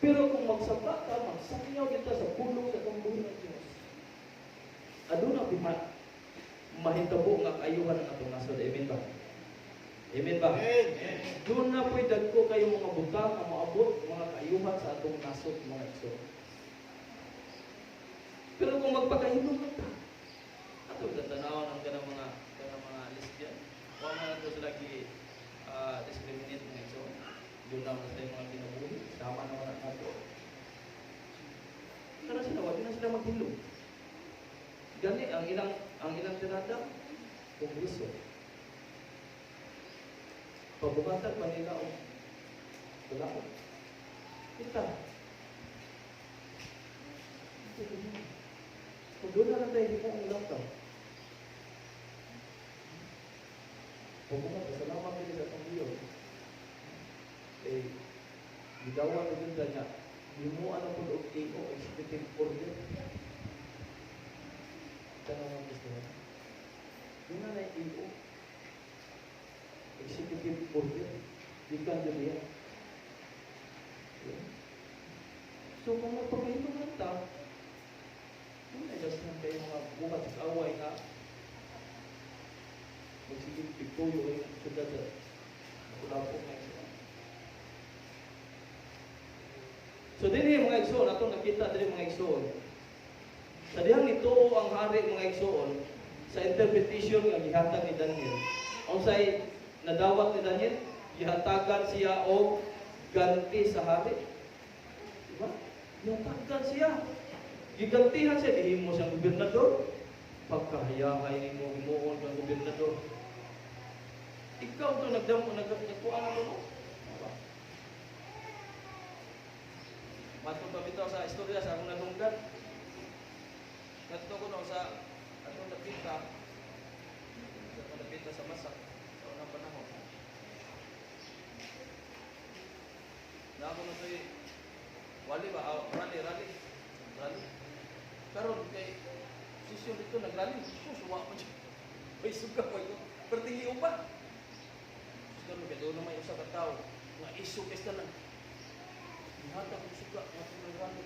Pero kung magsaba ka, magsakyaw kita sa pulong sa tunggoy ng Diyos, aduna mahitabo nga kaayuhan ang atong nasod. Amen ba? Amen ba? Amen. Doon na po'y dagko kayo mga butang ang maabot mga kaayuhan sa atong nasod, mga igsoon. Pero kung magpakahilong lang ta, ato tatanawan ang ganang mga lesbian. Huwag na ito sila discriminate mga igsoon. Doon naman sila yung mga kinabuhi. Sama naman ang ato. Pero sila, wag na sila maghilong. Gani, ang ilang tinata, kongreso. Pagbumatag Manila o wala ko. Kita. Kung doon na lang tayo, hindi mo ang ulang tao. Pagbumatag, salamat din sa itong iyo. Gidawan na din niya, hindi mo ano po doon AO, executive order. Tanong ang gusto mo. Doon na na AO. Executive order. Di ka dyan. So, kung magpapahintong lang ta, kung na-adjust lang kayo mga bukat sa away na magsigit pagtuyo ay sudah sa kulapong na isa. So, din mga igsoon, atong nakita din mga igsoon. Sa dihang nito ang hari mga igsoon sa interpretation nga gihatag ni Daniel. Unsay nadawat ni Daniel, gihatagan siya og ganti sa hari. Diba? Gihatagan siya. Gigantihan siya, dihimo siyang gobernador. Pagkahayahay ni mo, himuon kang gobernador. Ikaw to nagkuhan ako mo. Diba? Matong pabitaw sa istorya sa akong nadunggan. Nagto ko no sa atong napita sa masak sa unang panahon. Na ako na sa'yo, wali ba? Rally. Karon kay sisyon dito nagrally. Susuwa ko dyan. May suga ko ito. Pertingin ko ba? Karon kaya doon na may usa ka tao. Nga isog ka lang. Nihata ko suga. Nga nagrally.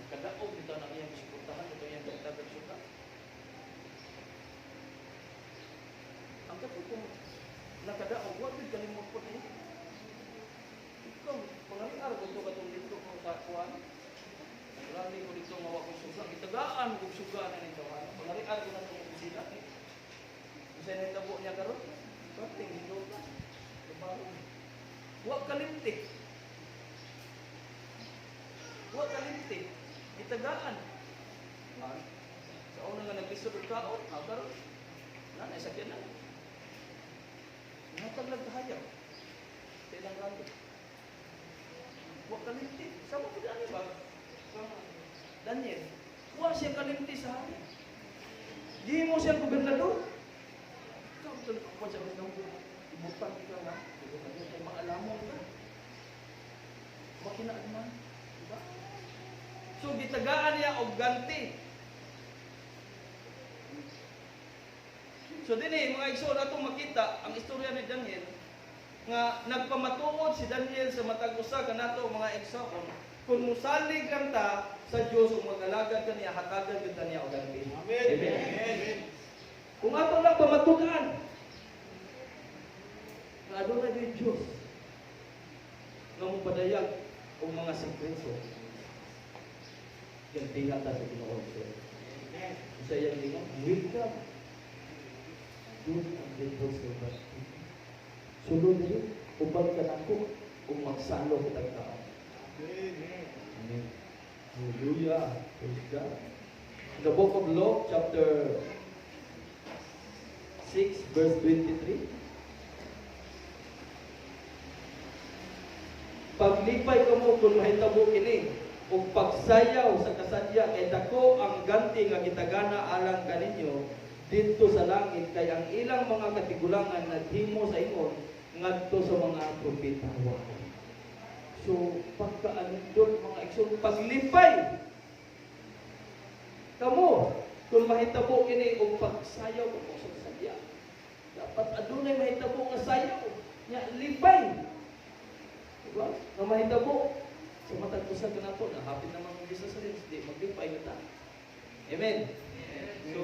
Kadaog dito na iyang suportahan. Ito iyang dagdagan suga. Ang kapag kung nakadaog, huwag din kalimot po niya. Ikaw, pangalingar ko ito katong dito ko sa kuwan. Rally ko dito mawag ko suga. Itagaan ko suga na nito. Pangalingar ko na itong opisina. Isa na itabo niya karon. Bating, dito ka. Huwag kalimtik. Huwag kalimtik. Itagaan. Sa una nga naglisod ng kaon, karon. Nanay, sakyan na. Nataglag kahayaw. Tilang rally. Huwag kalimti. Sama ko dyan ba? Daniel. Huwag siya kalimti sa hari. Di mo siya gobernador. Ikaw talaga ako sa gobernador. Ibutan ka nga. Ibutan ka kay maalamong ka. Makinaan man. Diba? So, gitagaan niya o ganti. So din mga igsoon atong makita ang istorya ni Daniel nga nagpamatuod si Daniel sa matag usa kanato mga igsoon kung musalig lang ta sa Dios ug mag-alagad kaniya hatagan gyud kaniya og ganti. Amen. Amen. Kung ato lang pamatudan nga aduna gyud Dios nga mopadayag og mga sekreto gantihan ta sa Ginoo. Amen. Sa iyang lingaw, welcome. Doon ang dito sa iba. Sulod niyo, upang ka na ko, kung magsalo kitang tao. Amen. Amen. Hallelujah. Praise God. In the book of Luke, chapter 6, verse 23. malipay kamo kung mahitabo kini ug pagsayaw sa kasadya kay dako ang ganti nga gitagana alang kaninyo didto sa langit kay ang ilang mga katigulangan naghimo sa ingon ngadto sa mga propeta. So pagkaanindot mga igsoon paglipay kamo kung mahitabo kini og pagsayaw kamo sa kasadya. Dapat adunay mahitabo nga sayaw nya lipay. Diba? Nga mahitabo sa matag usa kanato na hapit naman ang Jesus Christ di maglipay na ta. Amen. So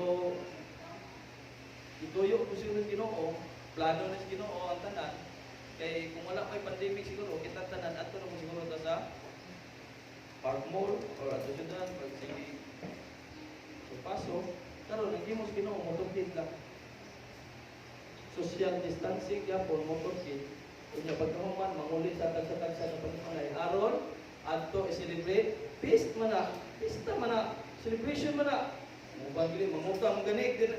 ituyo ko siguro ng Ginoo, plano na sa Ginoo ang tanan. Kay kung wala pa'y pandemic siguro, kita tanan ato na mo siguro ta sa Park Mall or ato siya pag sige so paso, karon ang gimos Ginoo motorkid lang. Social distancing yapon motorkid. Unya pagkahuman manguli sa tagsa-tagsa ng pagkamalay. Aron adto i-celebrate feast man na, pista man na, celebration man na. Mubagili mangutang ganig din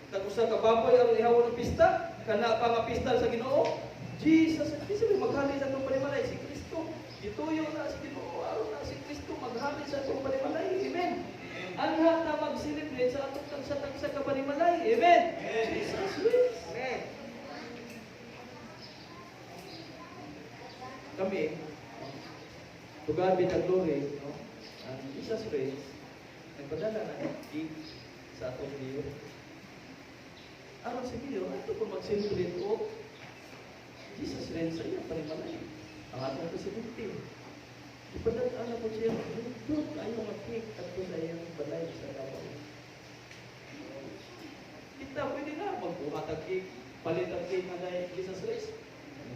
tag-usa ka baboy aron ihawon ng pista, kana pa nga pista sa Ginoo. Jesus, di sabi maghali sa itong panimalay si Kristo. Gituyo na si Ginoo aron na si Kristo maghali sa itong panimalay. Amen. Anha na mag-celebrate sa atong tagsa-tagsa ka panimalay. Amen. Jesus, amen. Kami, to God be the glory, no? And Jesus Christ, nagpadala na gift sa atong Diyo. Aron sa Diyo, ito kung mag-celebrate o Jesus Christ sa iyo, panimalay. Ang atong presidente. Ipadala na po siya, doon tayo mag-cake at po sa iyong balay sa Davao. Kita, pwede na magbuhat ang cake, palit ang cake na Jesus Christ.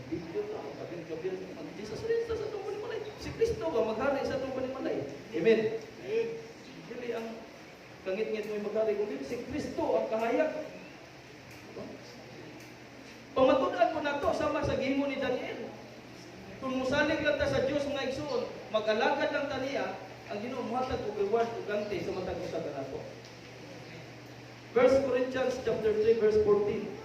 Video ta, kabin ang Jesus Christ sa atong panimalay. Si Kristo ba maghari sa atong panimalay? Amen. Dili ang kangit-ngit mo maghari kung dili si Kristo ang kahayag. Pamatud-an ko nato sama sa gihimo ni Daniel. Kung musalig lang ta sa Dios nga igsoon, mag-alagad lang ta niya, ang Ginoo mohatag og reward ug ganti sa matag usa kanato. 1 Corinthians chapter 3 verse 14.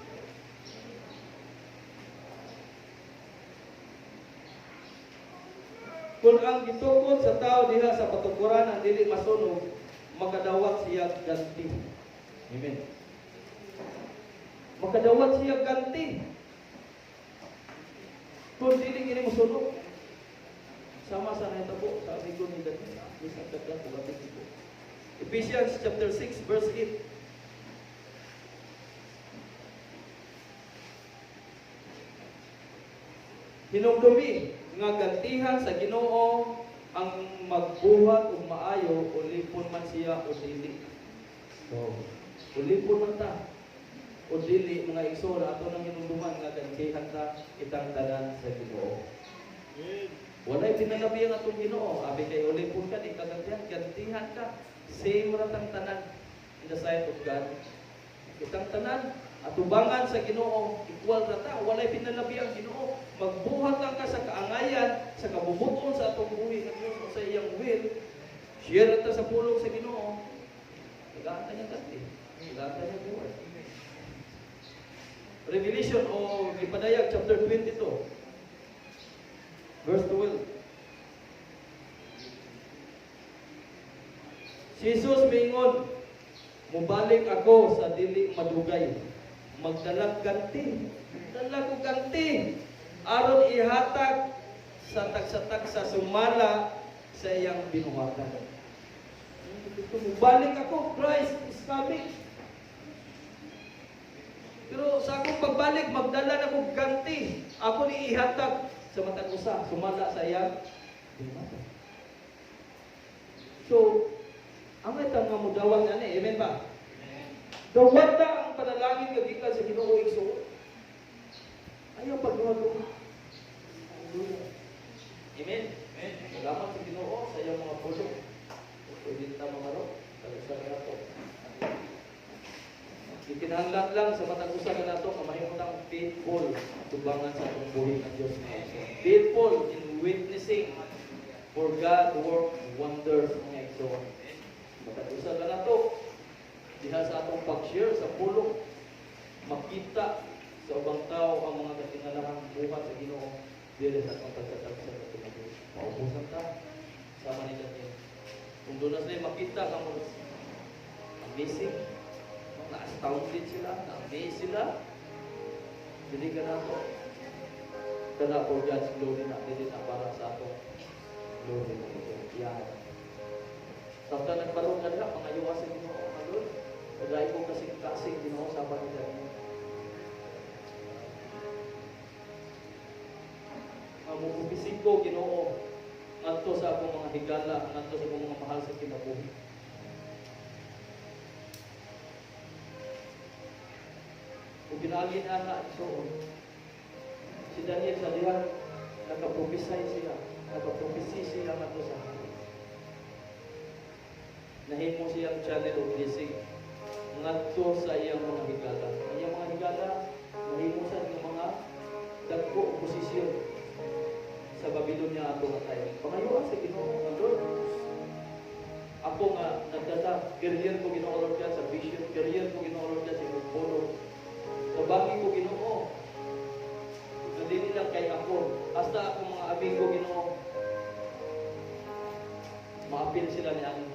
Kung ang gitukod sa tao diha sa patukuran ang dili masunog, makadawat siya ganti. Amen. Makadawat siya ganti. Kung dili kini masunog, sama sa nahitabo sa amigo ni Daniel. Isa ka lang kung ito. Ephesians chapter 6 verse 8. Hinumdumi nga gantihan sa Ginoo ang magbuhat ug maayo o lipon man siya o dili. So, ulipon man ta o dili mga igsoon ato nang hinumduman nga gantihan ta itang tanan sa Ginoo. Walay pinalabi ang atong Ginoo. Abi kay ulipon ka di gantihan ka. Same ra tang tanan in the sight of God. Itang tanan atubangan sa Ginoo, equal ra ta. Walay pinalabi ang Ginoo. Magbuhat lang ka sa kaangayan, sa kabubuton sa atong buhi ng Diyos sa iyang will. Share ta sa pulong sa Ginoo. Igata niya ganti. Igata niya buhay. Revelation o Ipadayag chapter 22 verse 12. Si Jesus mingon, mubalik ako sa dili madugay. Magdalag ganti. Dalag ko ganti. Aron ihatag sa tagsa-tagsa sumala sa iyang binuhatan. Mubalik ako, Christ is coming. Pero sa akong pagbalik, magdala na kong ganti. Ako ni ihatag sa matag usa, sumala sa iyang binuhatan. So, ang itang nga mudawang ani, amen ba? Dawata ang panalangin nga gikan sa Ginoo igsoon. Ayaw pagduha ko. Amen. Salamat sa Ginoo sa iyong mga pulong. Pwede ta mamaro sa kanato. Ikinahanglan lang sa matag usa kanato nga mahimutang faithful tubangan sa atong buhi ng Dios. Faithful in witnessing for God to work wonders nga igsoon. Matag usa kanato diha sa atong pag-share sa pulong makita sa ubang tao ang mga katingalahang buhat sa Ginoo Dili sa pagkatag sa katunayan. Maubusan ta. Sama ni Daniel. Kung doon na sila makita kang amazing, na-astounded sila, na-amaze sila, hindi ka na ito. Kana for God's glory na, hindi na para sa atong glory na ito. Yan. Samtang nagbarong ka nila, pangayuwa sa Ginoo, Lord. Pagay ko kasing-kasing Ginoo sa panila niyo. Mamukupisig ko, Ginoo, nganto sa akong mga higala, nganto sa akong mga mahal sa kinabuhi. Kung ginagin na isoon, si Daniel sa diyan, nagka-prophesy siya, nagka-prophecy siya nganto sa akin. Nahimo siyang channel of blessing ngadto sa iyang mga higala. Ang iyang mga higala, nahimo sa mga dagko o posisyon sa Babylonia ato nga tayo. Pangayuan sa Ginoo, Lord. Ako nga nagdata, career ko Ginoo Lord sa vision, career ko Ginoo Lord sa pagpolo. Sa bagi ko Ginoo. Hindi nila kay ako. Hasta ako mga abing ko Ginoo. Maapil sila ni ani.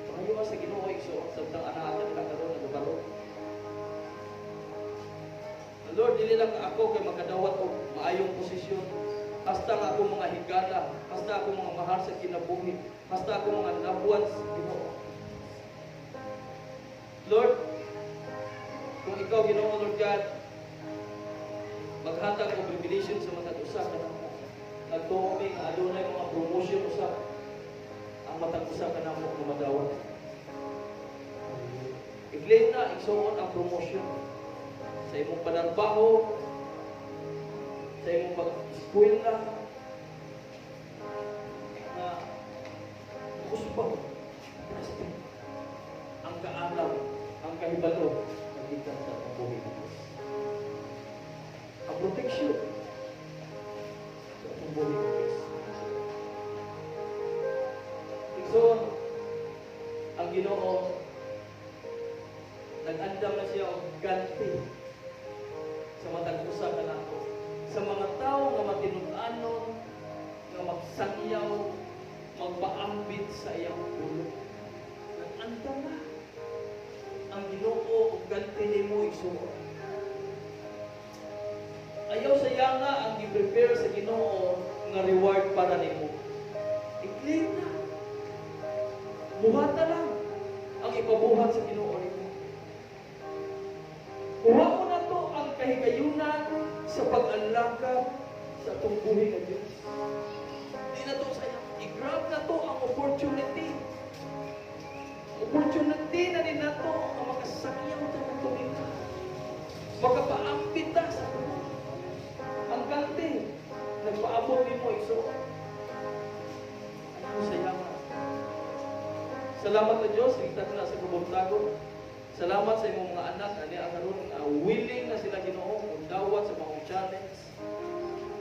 Pangayuan sa Ginoo ikso sabtang anak nila karon nagbaro. Lord, dili lang ako kay makadawat og maayong posisyon. Hasta nga ako mga higala, hasta ako mga mahal sa kinabuhi, hasta ako mga loved ones, Ginoo. Lord, kung ikaw Ginoo Lord God, maghatag og revelation sa matag usa kanamo. Nagtuo mi nga adunay mga promotion usa ang matag usa kanamo nga madawat. I-claim na igsuon ang promotion sa imong panarbaho, sa imong pag-eskwela, na uspaw, ang kaalaw, ang kahibalo, magikan sa buhay ng Diyos. Ang protection sa buhay ng Diyos. So, ang Ginoo, nag-andam na siya og ganti sa matag usa kanato, sa mga tao nga matinud-anon, nga magsangyaw, magpaambit sa iyang ulo. Nag-andam na ang Ginoo og ganti nimo igsuon. Ayaw saya nga ang gi-prepare sa Ginoo nga reward para nimo. I-claim na. Buhat na lang ang ipabuhat sa Ginoo nimo. Kuha mo na to ang kahigayunan sa pag-alakad sa itong buhay ng Diyos. Hindi na to saya. I-grab na to ang opportunity. Opportunity na din na to ang makasakyaw na ng tumita. Magkapaambit na sa tuwa. Ang ganti, nagpaabot din mo iso. Ano saya nga. Salamat na Diyos, ligtas na sa kabuntagon. Salamat sa imong mga anak ani aron willing na sila Ginoo kung dawat sa mga challenge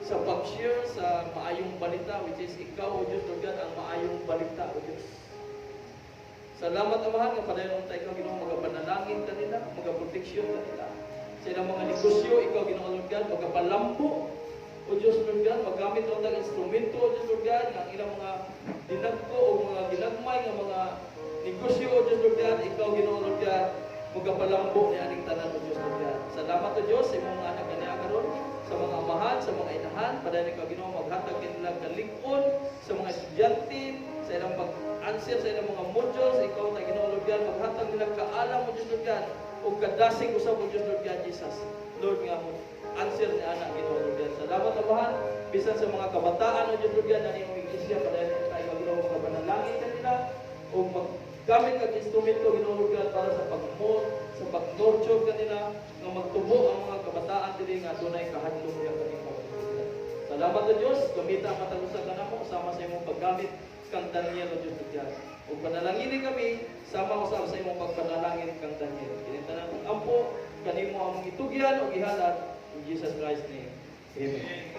sa pag-share sa maayong balita which is ikaw o Diyos Lord God ang maayong balita o Diyos. Salamat Amahan nga padayon unta ikaw Ginoo magapanalangin kanila, magaproteksyon kanila. Sa ilang mga negosyo ikaw Ginoo Lord God magapalambo o Diyos Lord God magamit unta instrumento o Diyos Lord God ang ilang mga dinagko o mga ginagmay nga mga negosyo o Diyos Lord God, ikaw Ginoo Lord God, magapalambo ni aning tanan o Diyos Lord God. Salamat o Diyos sa imong mga anak kaniya karon, sa mga amahan, sa mga inahan, padayon ikaw Ginoo maghatag nila kalig-on sa mga estudyante, sa ilang pag-answer sa ilang mga modules, ikaw ta Ginoo Lord God, maghatag nila kaalam o Diyos Lord God, o kadasig usab o Diyos Lord God Jesus. Lord nga mo, answer ni anak Ginoo Lord God. Salamat amahan, bisan sa mga kabataan o Diyos Lord God, na imong iglesia, padayon tayo Ginoo magapanalangin kanila, o gamit kag instrumento Ginoo Lord God para sa pag-mold, sa pag-nurture kanila nga magtubo ang mga kabataan dili nga dunay kahadlok nga kanimo. Salamat sa Dios, gamita ang matag usa kanamo sama sa imong paggamit kang Daniel o Diyos Lord. Ug panalangin kami sama usab sa imong pagpanalangin kang Daniel. Kini tanan kong ampo kanimo among itugyan o gihalad in Jesus Christ name. Amen.